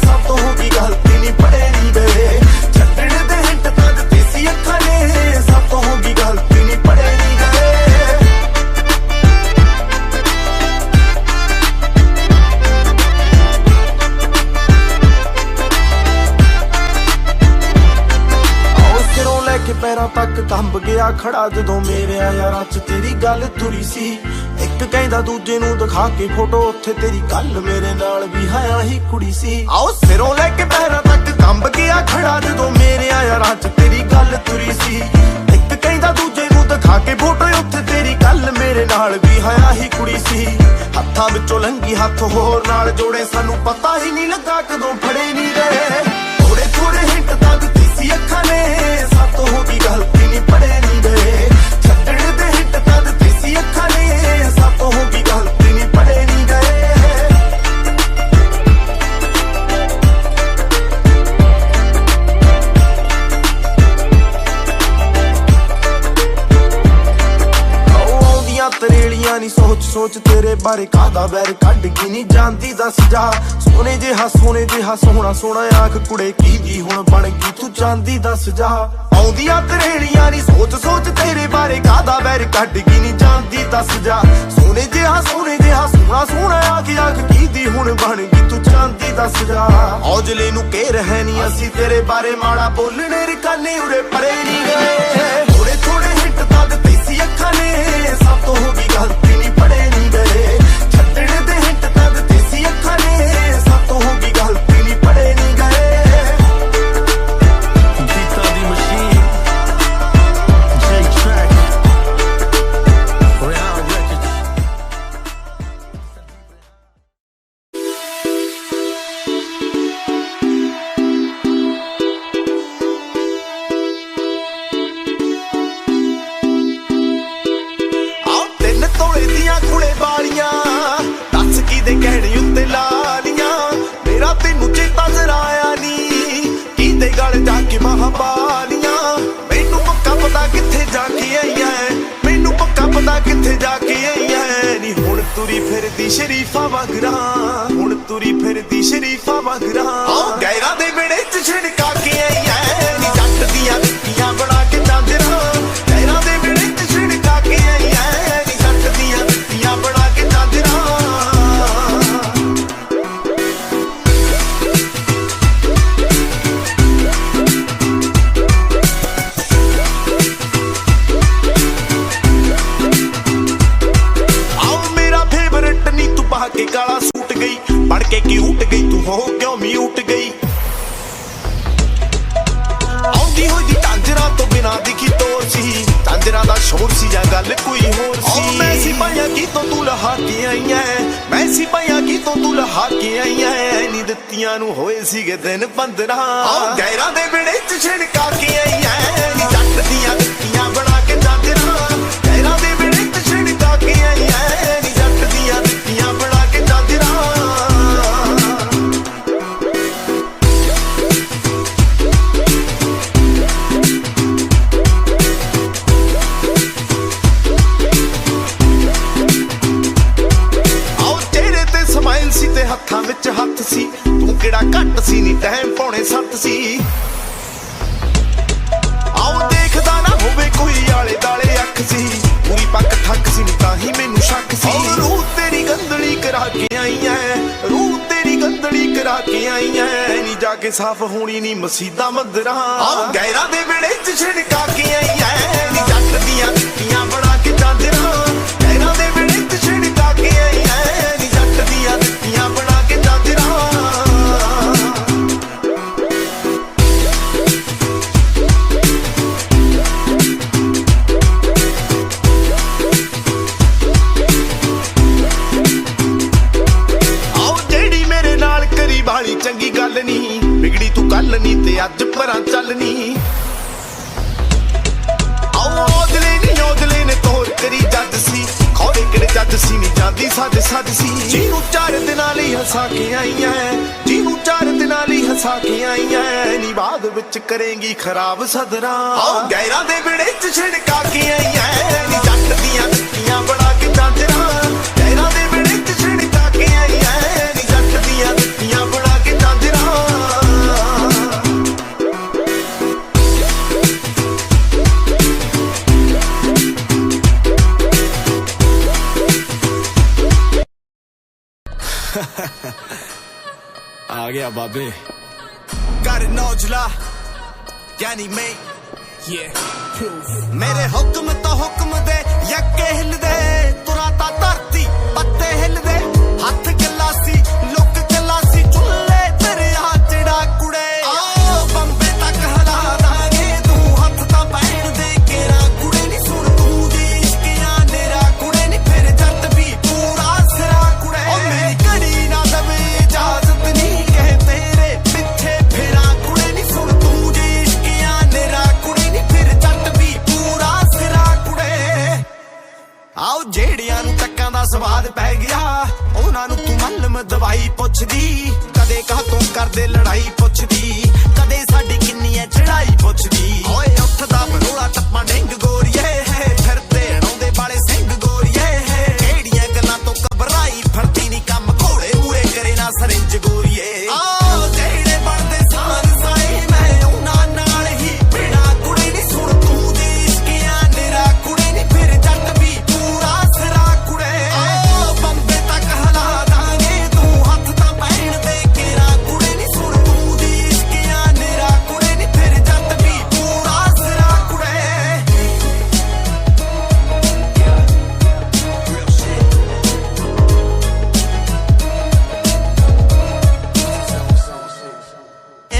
ਸਭ ਤੋਂ ਹੋ ਗਈ ਗਲਤੀ ਨਹੀਂ ਪੜੇ ਨਹੀਂ ਗਏ ਛੱਡਣ ਦੇ ਹਿੰਟ ਤਾਂ ਦਿੱਤੀ ਸੀ ਅੱਖਾਂ ਨੇ ਸਭ ਤੋਂ ਹੋ ਗਈ ਗਲਤੀ ਨਹੀਂ ਪੜੇ ਨਹੀਂ ਗਏ ਸਿਰੋਂ ਲੈ ਕੇ ਪੈਰਾਂ ਤੱਕ ਕੰਬ ਗਿਆ ਖੜਾ ਜਦੋਂ ਮੇਰੇ ਯਾਰਾਂ 'ਚ ਤੇਰੀ ਗੱਲ ਤੁਰੀ ਸੀ ਇੱਕ ਕਹਿੰਦਾ ਦੂਜੇ ਨੂੰ ਦਿਖਾ ਕੇ ਫੋਟੋ ਉੱਥੇ ਤੇਰੀ ਗੱਲ ਮੇਰੇ ਨਾਲ ਵੀ ਹਾਇਆ ਹੀ ਕੁੜੀ ਸੀ ਆਓ ਸਿਰੋਂ ਲੈ ਕੇ ਪੈਰਾਂ ਤੱਕ ਕੰਬ ਗਿਆ ਖੜਾ ਜਦੋਂ ਮੇਰੇ ਯਾਰਾਂ 'ਚ ਤੇਰੀ ਗੱਲ ਤੁਰੀ ਸੀ ਇੱਕ ਕਹਿੰਦਾ ਦੂਜੇ ਨੂੰ ਦਿਖਾ ਕੇ ਫੋਟੋ ਉੱਥੇ ਤੇਰੀ ਗੱਲ ਮੇਰੇ ਨਾਲ ਵੀ ਹਾਇਆ ਹੀ ਕੁੜੀ ਸੀ ਹੱਥਾਂ ਵਿੱਚੋਂ ਲੰਗੀ ਹੱਥ ਹੋਰ ਨਾਲ ਜੋੜੇ ਸਾਨੂੰ ਪਤਾ ਹੀ ਨਹੀਂ ਲੱਗਾ ਕਦੋਂ ਫੜੇ ਨਹੀਂ ਗਏ ਥੋੜੇ ਥੋੜੇ ਹਿੰਟ ਤਾਂ ਦਿੱਤੀ ਸੀ ਅੱਖਾਂ ਨੇ ਸਭ ਤੋਂ ਹੋ ਗਈ ਗਲਤੀ ਨਹੀਂ ਪੜੇ ਨਹੀਂ ਗਏ ਛੱਡਣ ਦੇ ਹਿੰਟ ਤਾਂ ਦਿੱਤੀ ਸੀ ਅੱਖਾਂ ਨੇ ਸਭ ਤੋਂ ਹੋ ਗਈ ਗਲਤੀ ਨਹੀਂ ਪੜੇ ਨਹੀਂ ਗਏ ਤਰੇਲੀਆਂ ਨੀ ਸੋਚ ਸੋਚ ਤੇਰੇ ਬਾਰੇ ਕਾਦਾ ਬੈਰ ਕੱਢ ਗਈ ਨਹੀਂ ਜਾਂਦੀ ਦੱਸ ਜਾ ਸੋਹਣੇ ਜਿਹਾ ਸੋਹਣਾ ਸੋਹਣਾ ਆਖ ਕੁੜੇ ਕੀ ਦੀ ਹੁਣ ਬਣ ਗਈ ਤੂੰ ਜਾਂਦੀ ਦੱਸ ਜਾ ਆਉਂਦੀਆਂ ਤਰੇਲੀਆਂ ਨੀ ਸੋਚ ਸੋਚ ਤੇਰੇ ਬਾਰੇ ਕਾਦਾ ਬੈਰ ਕੱਢ ਗਈ ਨਹੀਂ ਜਾਂਦੀ ਦੱਸ ਜਾ ਸੋਹਣੇ ਜਿਹਾ ਸੋਹਣਾ ਸੋਹਣਾ ਆਖ ਕੀ ਦੀ ਹੁਣ ਬਣ ਗਈ ਤੂੰ ਜਾਂਦੀ ਦੱਸ ਜਾ ਔਜਲੇ ਨੂੰ ਕਹਿ ਰਹੇ ਨਹੀਂ ਅਸੀਂ ਤੇਰੇ ਬਾਰੇ ਮਾੜਾ ਬੋਲਣੇ ਰਕਾਨੇ ਉਰੇ ਪਰੇ ਨਹੀਂ ਗਏ ਥੋੜੇ ਥੋੜੇ ਹਿੰਟ ਤਾਂ ਦਿੱਤੀ ਸੀ ਅੱਖਾਂ ਨੇ ਸਭ ਤੋਂ ਹੋ ਗਈ ਗਲਤੀ ਨਹੀਂ ਪੜੇ ਨਹੀਂ ਗਏ ਛੱਡਣ ਦੇ ਹਿੰਟ ਤਾਂ ਦਿੱਤੀ ਸੀ ਅੱਖਾਂ ਨੇ ਸਭ ਤੋਂ ਹੋ ਗਈ ਗਲਤੀ ਨਹੀਂ ਪੜੇ ਨਹੀਂ ਗਏ Gita the Machine, J-Track, Real Records. ਆਹ 3 ਤੋਲੇ ਦੀਆਂ ਖੁੜੇ ਵਾਲੀਆਂ ਦੱਸ ਕਿਦੇ ਕਹਿਣੇ ਉੱਤੇ ਲਾਲੀਆਂ ਮੇਰਾ ਤੈਨੂੰ ਚੇਤਾ ਜ਼ਰਾ ਆਇਆ ਨੀ ਕਿਦੇ ਗਲ ਜਾ ਕੇ ਮਹਾਬਾਲੀਆਂ ਮੈਨੂੰ ਪੱਕਾ ਪਤਾ ਕਿੱਥੇ ਜਾ ਕੇ ਆਈਆਂ ਮੈਨੂੰ ਪੱਕਾ ਪਤਾ ਕਿੱਥੇ ਜਾ ਕੇ ਆਈਆਂ ਨੀ ਹੁਣ ਤੁਰੀ ਫਿਰਦੀ ਸ਼ਰੀਫਾ ਵਗਰਾ ਹੁਣ ਤੁਰੀ ਫਿਰਦੀ ਸ਼ਰੀਫਾ ਵਗਰਾ ਆਹ ਗੈਰਾਂ ਦੇ ਵਿੜੇ 'ਚ ਛਿੜਕਾ ਕੇ ਆਈਆਂ ਨੀ ਜੱਟ ਦੀਆਂ ਦਿੱਤੀਆਂ ਬਣਾ ਕੇ ਚਾਂਦਰਾ ਗੈਰਾਂ ਦੇ ਵਿੜੇ 'ਚ ਛਿੜਕਾ ਕੇ ਆਈਆਂ ਨੀ ਜੱਟ ਦੀਆਂ ਦਿੱਤੀਆਂ ਬਣਾ ਕੇ ਚਾਂਦਰਾ ਆਓ ਮੇਰਾ ਫੇਵਰਟ ਨੀ ਤੂੰ ਪਾ ਕੇ ਕਾਲਾ ਸੂਟ ਗਈ ਬਣ ਕੇ ਕਿਊਟ ਗਈ ਤੂੰ ਹੋ ਕਿਉਂ ਮਿਊਟ ਗਈ ਆਉਂਦੀ ਹੋਈ ਦੀ ਟਾਂਜਰਾ ਤੋਂ ਬਿਨਾ ਦਿਖੀ ਤੋਰ ਸੀ ਟਾਂਜਰਾ ਦਾ ਸ਼ੋਰ ਸੀ ਜਾਂ ਗੱਲ ਕੋਈ ਹੋਰ ਸੀ ਮੈਂ ਸਿਪਾਹੀਆਂ ਕੀ ਤੋਂ ਤੂੰ ਲਹਾ ਕੇ ਆਈਆਂ ਮੈਂ ਸਿਪਾਹੀਆਂ ਕੀ ਤੋਂ ਤੂੰ ਲਹਾ ਕੇ ਆਈਆਂ ਨੀ ਦਿੱਤੀਆਂ ਨੂੰ ਹੋਏ ਸੀਗੇ ਦਿਨ 15 ਆਹ ਗੈਰਾਂ ਦੇ ਵਿੜੇ 'ਚ ਛਿੜਕਾ ਕੇ ਆਈਆਂ ਨੀ ਜੱਟ ਦੀਆਂ ਦਿੱਤੀਆਂ ਬਣਾ ਕੇ ਚਾਂਦਰਾ ਗੈਰਾਂ ਦੇ ਵਿੜੇ 'ਚ ਛਿੜਕਾ ਕੇ ਆਈਆਂ ਨੀ ਜੱਟ ਦੀਆਂ ਦਿੱਤੀਆਂ ਬਣਾ ਕੇ ਚਾਂਦਰਾ ਆਓ ਤੇਰੇ ਤੇ ਸਮਾਈਲ ਸੀ ਤੇ ਹੱਥਾਂ ਵਿੱਚ ਹੱਥ ਸੀ ਤੂੰ ਕਿਹੜਾ ਘੱਟ ਸੀ ਨੀ ਟਾਈਮ ਪੌਣੇ 7 ਸੀ ਆਓ ਦੇਖਦਾ ਨਾ ਹੋਵੇ ਕੋਈ ਆਲੇ ਦਾਲੇ ਅੱਖ ਸੀ ਪੂਰੀ ਪੱਕ ਠੱਕ ਸੀ ਨੀ ਤਾਂ ਹੀ ਮੈਨੂੰ ਸ਼ੱਕ ਸੀ ਰੂਹ ਤੇਰੀ ਗੰਦਲੀ ਕਰਾ ਕੇ ਆਈਆਂ ਰੂਹ ਤੇਰੀ ਗੰਦਲੀ ਕਰਾ ਕੇ ਆਈਆਂ ਨੀ ਜਾ ਕੇ ਸਾਫ਼ ਹੋਣੀ ਨੀ ਮਸੀਦਾ ਮੰਦਰਾਂ ਆਓ ਗੈਰਾਂ ਦੇ ਵਿੜੇ 'ਚ ਛਿੜਕਾ ਕੇ ਆਈਆਂ ਨੀ ਜੱਟ ਦੀਆਂ ਦਿੱਤੀਆਂ ਬਣਾ ਕੇ ਚਾਂਦਰਾ ਗੈਰਾਂ ਦੇ ਵਿੜੇ 'ਚ ਛਿੜਕਾ ਕੇ ਆਈਆਂ ਨੀ ਜੱਟ ਦੀਆਂ ਦਿੱਤੀਆਂ ਬਣਾ ਕੇ ਚਾਂਦਰਾ ਆਓ ਜਿਹੜੀ ਮੇਰੇ ਨਾਲ ਕਰੀ ਬਾਲੀ ਚੰਗੀ ਗੱਲ ਨਹੀਂ ਵਿਗੜੀ ਤੂੰ ਕੱਲ ਨਹੀਂ ਤੇ ਅੱਜ ਪਰਾਂ ਚੱਲਣੀ ਆਓ ਔਜਲੇ ਨੇ ਤੋਰ ਕਰੀ ਜੱਜ ਸੀ ਖੌਰੇ ਕਿਹੜੇ ਜੱਜ ਸੀ ਨਹੀਂ ਜਾਂਦੀ ਸੱਜ ਸੀ ਜਿਹਨੂੰ 4 ਦਿਨਾਂ ਲਈ ਹਸਾ ਕੇ ਆਈਆਂ ਜਿਹਨੂੰ 4 ਦਿਨਾਂ ਲਈ ਹਸਾ ਕੇ ਆਈਆਂ ਨੀ ਬਾਅਦ ਵਿੱਚ ਕਰੇਂਗੀ ਖਰਾਬ ਸਦਰਾਂ ਆਓ ਗੈਰਾਂ ਦੇ ਵਿੜੇ 'ਚ ਛਿੜਕਾ ਕੇ ਆਈਆਂ ਨੀ ਜੱਟ ਦੀਆਂ ਦਿੱਤੀਆਂ ਬਣਾ ਕੇ ਚਾਂਦਰਾ ਗੈਰਾਂ ਦੇ ਵਿੜੇ 'ਚ ਛਿੜਕਾ ਕੇ ਆਈਆਂ ਨੀ ਜੱਟ ਦੀਆਂ ਦਿੱਤੀਆਂ ਬਣਾ ਕੇ ਚਾਂਦਰਾ ਗਿਆ ਬਾਬੇ Got it नौजला यानी मैं मेरे हुक्म तो हुक्म दे यक्के हिल दे तुराता धरती पत्ते हिल दे हथ गलासी लुक गलासी चुल्ले तेरे चढ़ा कुड़े आओ बंबे तक हिला दांगे तू हथ ता पैण दे केरा कुड़े नी सुन तू दी इश्कियां नेरा कुड़े नी फिर जट भी पूरा सिरा कुड़े ओ मेरी घड़ी ना दवे इजाजत नहीं कह तेरे पिछे फिरा कुड़े नी सुन तू दी इश्कियां नेरा कुड़े नी फिर जट भी पूरा सिरा कुड़े आओ ਜਿਹੜਿਆਂ ਨੂੰ ਟੱਕਾਂ ਦਾ ਸਵਾਦ ਪੈ ਗਿਆ ਉਹਨਾਂ ਨੂੰ ਤੂੰ ਮਲਮ ਦਵਾਈ ਪੁੱਛਦੀ ਕਦੇ ਕਾਹ ਤੋਂ ਕਰਦੇ ਲੜਾਈ ਪੁੱਛਦੀ ਕਦੇ ਸਾਡੀ ਕਿੰਨੀ ਐ ਚੜਾਈ ਪੁੱਛਦੀ ਓਏ ਉੱਠਦਾ ਬਰੋਲਾ ਟੱਪਾਂ ਡਿੰਗ ਗੋਰੀਏ ਫਿਰਦੇ ਰਣਾਉਂਦੇ ਵਾਲੇ ਸਿੰਘ ਗੋਰੀਏ ਜਿਹੜੀਆਂ ਗੱਲਾਂ ਤੋਂ ਘਬਰਾਈ ਫੜਦੀ ਨਹੀਂ ਕੰਮ ਘੋੜੇ ਮੂਰੇ ਕਰੇ ਨਾ ਸਰਿੰਜ ਗੋਰੀਏ ਆਹ ਜਿਹੜੇ ਬਣਦੇ ਸਾਨ ਸਾਈ ਮੈਂ ਉਹਨਾਂ ਨਾਲ ਹੀ ਬਿਨਾ ਕੁੜੀ ਨਹੀਂ ਸੁਣ ਤੂੰ ਦੀ ਇਸ਼ਕਿਆਂ ਨੇਰਾ ਕੁੜੀ ਨਹੀਂ ਫਿਰ ਜੱਟ ਵੀ ਪੂਰਾ ਸਿਰਾ ਕੁੜੇ ਆਹ ਬੰਬੇ ਤੱਕ ਹਲਾ ਦਾਂਗੇ ਤੂੰ ਹੱਥ ਤਾਂ ਪੈਣ ਦੇ ਕੇਰਾ ਕੁੜੀ ਨਹੀਂ ਸੁਣ ਤੂੰ ਦੀ ਇਸ਼ਕਿਆਂ ਨੇਰਾ ਕੁੜੀ ਨਹੀਂ ਫਿਰ ਜੱਟ ਵੀ ਪੂਰਾ ਸਿਰਾ ਕੁੜੇ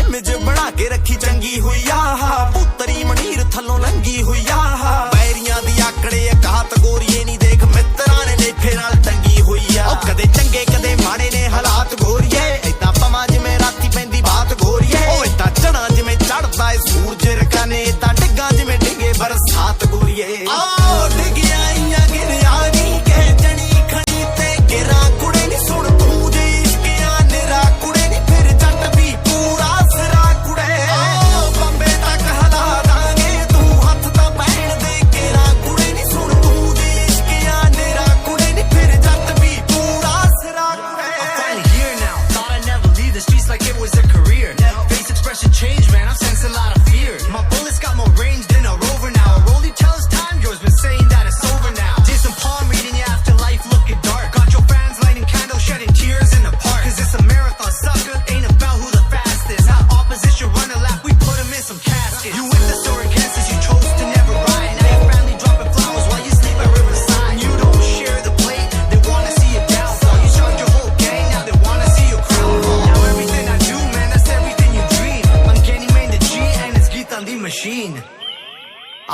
ਇਮੇਜ ਬਣਾ ਕੇ ਰੱਖੀ ਚੰਗੀ ਹੋਈ ਆ ਪੁੱਤਰੀ ਮਨੀਰ ਥੱਲੋਂ ਲੰਗੀ ਹੋਈ ਆ ਪੈਰੀਆਂ ਦੀ ਆਕੜੇ ਇਕਾਤ ਗੋਰੀਏ ਨਹੀਂ ਦੇਖ ਮਿੱਤਰਾਂ ਨੇ ਨੇਫੇ ਨਾਲ ਟੰਗੀ ਹੋਈ ਆ ਉਹ ਕਦੇ ਚੰਗੇ ਕਦੇ ਮਾੜੇ ਨੇ ਹਾਲਾਤ ਗੋਰੀਏ ਏਦਾਂ ਪਵਾਂ ਜਿਵੇਂ ਰਾਤੀ ਪੈਂਦੀ ਬਾਤ ਗੋਰੀਏ ਉਹ ਏਦਾਂ ਚੜਾ ਜਿਵੇਂ ਚੜਦਾ ਏ ਸੂਰਜ ਰਕਾਨੇ ਏਦਾਂ ਡਿੱਗਾ ਜਿਵੇਂ ਡਿੱਗੇ ਬਰਸਾਤ ਗੋਰੀਏ ਆਹ ਡਿੱਗਿਆ ਆਈਆਂ ਗਿਰਿਆ ਨਹੀਂ ਕਹਿ ਜਣੀ ਖਣੀ ਤੇ ਗਿਰਾ ਕੁੜੇ ਨਹੀਂ ਸੁਣ ਤੂੰ ਜੀ ਇਸ਼ਕਿਆਂ ਨੇਰਾ ਕੁੜੇ ਨਹੀਂ ਫਿਰ ਜੱਟ ਵੀ ਪੂਰਾ ਸਿਰਾ ਕੁੜੇ ਆਹ ਬੰਬੇ ਤੱਕ ਹਲਾ ਦਾਂਗੇ ਤੂੰ ਹੱਥ ਤਾਂ ਪੈਣ ਦੇ ਕੇਰਾ ਕੁੜੇ ਨਹੀਂ ਸੁਣ ਤੂੰ ਜੀ ਇਸ਼ਕਿਆਂ ਨੇਰਾ ਕੁੜੇ ਨਹੀਂ ਫਿਰ ਜੱਟ ਵੀ ਪੂਰਾ ਸਿਰਾ ਕੁੜੇ Finally here now. Thought I'd never leave the streets like it was a career. Face expression changed, man. I'm sensing a lot of fear. My bullets got more range than a rover now. A roll you tell us time, yours been saying that it's over now. Did some palm reading, yeah, after life looking dark. Got your fans lighting candles, shedding tears in the park. Cause it's a marathon, sucker. Ain't about who the fastest. Not opposition, run a lap, we put 'em in some caskets. You went the store against us, you chose to never ride. Now your family dropping flowers while you sleep at Riverside. You don't share the plate, they wanna see you downfall. You charge your whole gang, now they wanna see your crown fall. Now everything I do, man, that's everything you dream. I'm getting main the G and it's Geetan the machine.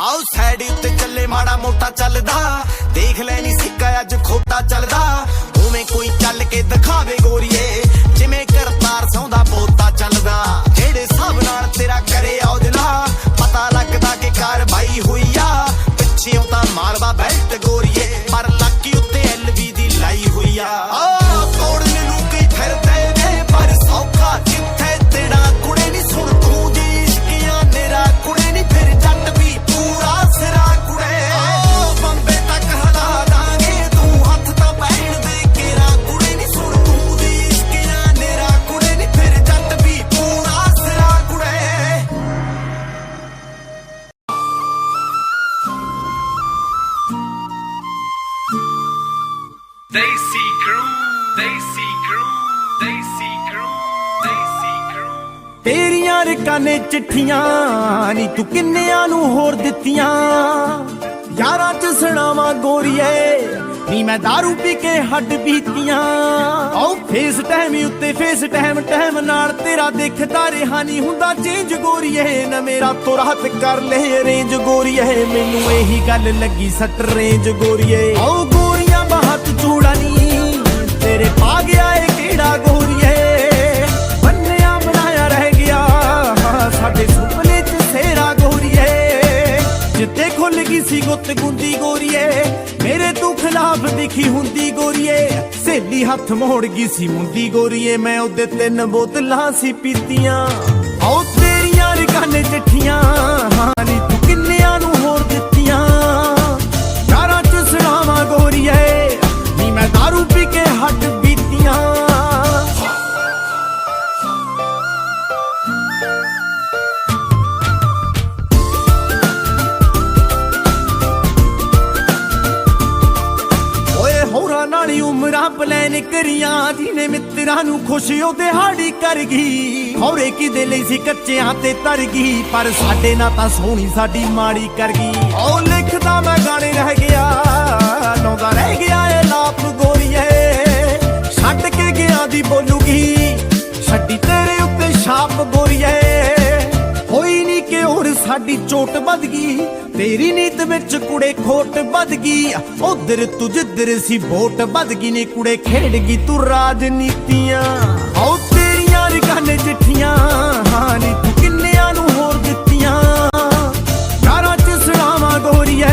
ਆਓ ਸਾਈਡ ਉੱਤੇ ਚੱਲੇ ਮਾੜਾ ਮੋਟਾ ਚੱਲਦਾ ਦੇਖ ਲੈ ਨੀ ਸਿੱਕਾ ਅੱਜ ਖੋਟਾ ਚੱਲਦਾ ਉਵੇਂ ਕੋਈ ਚੱਲ ਕੇ ਦਿਖਾਵੇ ਗੋਰੀਏ ਜਿਵੇਂ ਕਰਤਾਰ ਸੌਂਦਾ ਪੋਤਾ ਚੱਲਦਾ ਜਿਹੜੇ ਹਿਸਾਬ ਨਾਲ ਤੇਰਾ ਕਰੇ ਔਜਲਾ ਪਤਾ ਲੱਗਦਾ ਕਿ ਕਾਰਵਾਈ ਹੋਈ ਆ ਪਿੱਛੇੋਂ ਤਾਂ ਮਾਲਵਾ ਬੈਲਟ ਗੋਰੀਏ ਪਰ ਲੱਕੀ ਉੱਤੇ ਐਲਵੀ ਦੀ ਲਾਈ ਹੋਈ ਆ ਤੋੜਨ ਨੂੰ ਕਈ ਫਿਰਦੇ ਨੇ ਪਰ ਸੌਖਾ ਕਿੱਥੇ ਤੇਰਾ ਕੁੜੇ ਨਹੀਂ ਸੁਣ ਤੂੰ ਜੀ ਇਸ਼ਕਿਆਂ ਨੇਰਾ ਕੁੜੇ ਨਹੀਂ ਫਿਰ ਜੱਟ ਵੀ ਪੂਰਾ ਸਿਰਾ ਕੁੜੇ ਬੰਬੇ ਤੱਕ ਹਲਾ ਦਾਂਗੇ ਤੂੰ ਹੱਥ ਤਾਂ ਪੈਣ ਦੇ ਕੇਰਾ ਕੁੜੇ ਨਹੀਂ ਸੁਣ ਤੂੰ ਦੀ ਇਸ਼ਕਿਆਂ ਨੇਰਾ ਕੁੜੇ ਨਹੀਂ ਫਿਰ ਜੱਟ ਵੀ ਪੂਰਾ ਸਿਰਾ ਕੁੜੇ Desi Crew, Desi Crew, Desi Crew, Desi Crew. ਤੇਰੀਆਂ ਰਕਾਨੇ ਚਿੱਠੀਆਂ ਨੀ ਤੂੰ ਕਿੰਨਿਆਂ ਨੂੰ ਹੋਰ ਦਿੱਤੀਆਂ ਯਾਰਾਂ ਚ ਸੁਣਾਵਾਂ ਗੋਰੀਏ ਨੀ ਮੈਂ ਦਾਰੂ ਪੀ ਕੇ ਹੱਡ ਬੀਤੀਆਂ ਆਓ ਫੇਸ ਟਾਈਮ ਉੱਤੇ ਫੇਸ ਟਾਈਮ ਨਾਲ ਤੇਰਾ ਦੇਖਦਾ ਰਿਹਾ ਨਹੀਂ ਹੁੰਦਾ ਚੇਂਜ ਗੋਰੀਏ ਨਾ ਮੇਰਾ ਤੋਂ ਰਾਤ ਕਰ ਲੈ ਅਰੇਂਜ ਗੋਰੀਏ ਮੈਨੂੰ ਇਹੀ ਗੱਲ ਲੱਗੀ ਸੱਟ ਰੇਂਜ ਗੋਰੀਏ ਆਓ ਗੋਰੀਆਂ ਬਾਹਤ ਚੂੜਾ ਨੀ ਤੇਰੇ ਪਾ ਗਿਆ ਏ ਕਿਹੜਾ ਗੋਰੀਏ ਬੰਨਿਆ ਬਣਾਇਆ ਰਹਿ ਗਿਆ ਸਾਡੇ ਸੁਪਨੇ ਚ ਸੇਰਾ ਗੋਰੀਏ ਜਿੱਤੇ ਖੁੱਲ ਗਈ ਸੀ ਗੁੱਤ ਗੁੰਦੀ ਗੋਰੀਏ ਮੇਰੇ ਤੂੰ ਖਿਲਾਫ ਦਿਖੀ ਹੁੰਦੀ ਗੋਰੀਏ ਸਹੇਲੀ ਹੱਥ ਮੋੜ ਗਈ ਸੀ ਮੁੰਦੀ ਗੋਰੀਏ ਮੈਂ ਉਹਦੇ 3 ਬੋਤਲਾਂ ਸੀ ਪੀਤੀਆਂ ਆਓ ਤੇਰੀਆਂ ਰਕਾਨੇ ਚਿੱਠੀਆਂ ਨੀ ਤੂੰ ਕਿੰਨਿਆਂ ਨੂੰ ਹੋਰ ਦਿੱਤੀਆਂ ਯਾਰਾਂ ਚ ਸੁਣਾਵਾਂ ਗੋਰੀਏ ਨੀ ਮੈਂ ਦਾਰੂ ਪੀ ਕੇ ਹੱਡ ਬੀਤੀਆਂ ਓਏ ਹੋਰਾਂ ਨਾਲੀ ਉਮਰਾਂ ਸਾਰਾ ਪਲਾਨ ਕਰੀਆਂ ਜਿਹਨੇ ਮਿੱਤਰਾਂ ਨੂੰ ਖੁਸ਼ ਉਹ ਦਿਹਾੜੀ ਕਰ ਗਈ ਖੌਰੇ ਕਿਦੇ ਲਈ ਸੀ ਕੱਚਿਆਂ ਤੇ ਤਰ ਗਈ ਪਰ ਸਾਡੇ ਨਾਲ ਤਾਂ ਸੋਹਣੀ ਸਾਡੀ ਮਾੜੀ ਕਰ ਗਈ ਉਹ ਲਿਖਦਾ ਮੈਂ ਗਾਣੇ ਰਹਿ ਗਿਆ ਲਾਉਂਦਾ ਰਹਿ ਗਿਆ ਏ ਲਾਪ ਗੋਰੀਏ ਛੱਡ ਕੇ ਗਿਆ ਦੀ ਬੋਲੂਗੀ ਛੱਡੀ ਤੇਰੇ ਉੱਤੇ ਛਾਪ ਗੋਰੀਏ ਹੋਈ ਨੀ ਕਿ ਹੋਰ ਸਾਡੀ ਚੋਟ ਵੱਧ ਗਈ ਤੇਰੀ ਨੀਤ ਵਿੱਚ ਕੁੜੇ ਖੋਟ ਵੱਧ ਗਈ ਉਧਰ ਤੂੰ ਜਿੱਧਰ ਸੀ ਵੋਟ ਵੱਧ ਗਈ ਨੀ ਕੁੜੇ ਖੇਡ ਗਈ ਤੂੰ ਰਾਜਨੀਤੀਆਂ ਆਉ ਤੇਰੀਆਂ ਰਗਾਨੇ ਚਿੱਠੀਆਂ ਹਾਂ ਨੀ ਤੂੰ ਕਿੰਨਿਆਂ ਨੂੰ ਹੋਰ ਦਿੱਤੀਆਂ ਯਾਰਾਂ ਚ ਸੜਾਵਾਂ ਗੋਰੀਏ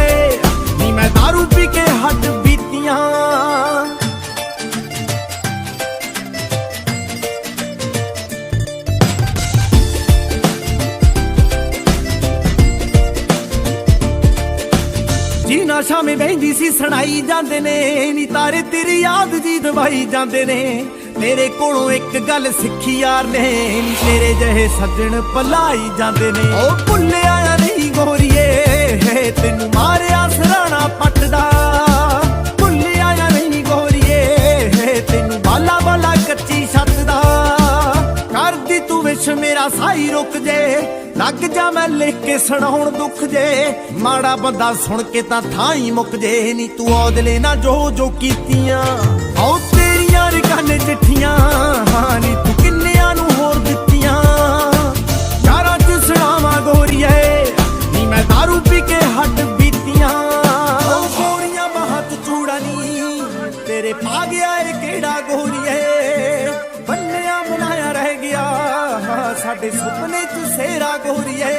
ਨੀ ਮੈਂ ਦਾਰੂ ਪੀ ਕੇ ਹੱਡ ਬੀਤੀਆਂ ਜੀ ਨਾਸ਼ਾ ਮੇ ਬਹਿੰਦੀ ਸੀ ਸੁਣਾਈ ਜਾਂਦੇ ਨੇ ਨੀ ਤਾਰੇ ਤੇਰੀ ਯਾਦ ਜੀ ਦਵਾਈ ਜਾਂਦੇ ਨੇ ਤੇਰੇ ਕੋਲੋਂ ਇੱਕ ਗੱਲ ਸਿੱਖੀ ਯਾਰ ਨੇ ਨੀ ਤੇਰੇ ਜਿਹੇ ਸੱਜਣ ਭਲਾਈ ਜਾਂਦੇ ਨੇ ਉਹ ਭੁੱਲਿਆ ਨਹੀਂ ਗੋਰੀਏ ਤੈਨੂੰ ਮਾਰਿਆ ਸਰਾਣਾ ਪੱਟਦਾ ਭੁੱਲਿਆ ਨਹੀਂ ਗੋਰੀਏ ਤੈਨੂੰ ਬਾਲਾ ਬਾਲਾ ਕੱਚੀ ਛੱਤ ਦਾ ਕਰਦੀ ਤੂੰ ਵਿਸ਼ ਮੇਰਾ ਸਾਈ ਰੁਕ ਜੇ ਲੱਗ ਜਾ ਮੈਂ ਲਿਖ ਕੇ ਸੁਣਾਉਣ ਦੁੱਖ ਜੇ ਮਾੜਾ ਬੰਦਾ ਸੁਣ ਕੇ ਤਾਂ ਥਾਂ ਹੀ ਮੁੱਕ ਜੇ ਨੀ ਤੂੰ ਔਦਲੇ ਨਾ ਜੋ ਕੀਤੀਆਂ ਆਉ ਤੇਰੀਆਂ ਰਗਾਨੇ ਚਿੱਠੀਆਂ ਹਾਂ ਨੀ ਤੂੰ ਕਿੰਨਿਆਂ ਨੂੰ ਹੋਰ ਦਿੱਤੀਆਂ ਯਾਰਾਂ ਚ ਸੁਣਾਵਾਂ ਗੋਰੀਏ ਨੀ ਮੈਂ ਦਾਰੂ ਪੀ ਕੇ ਹੱਡ ਬੀਤੀਆਂ ਉਹ ਗੋਰੀਆਂ ਬਾਹਾਂ ਚ ਚੂੜਾ ਨੀ ਤੇਰੇ ਪਾ ਗਿਆ ਏ ਕਿਹੜਾ ਗੋਰੀਏ ਬੰਨਿਆ ਬਣਾਇਆ ਰਹਿ ਗਿਆ ਸਾਡੇ ਸੁਪਨੇ ਚ ਸੇਰਾ ਗੋਰੀਏ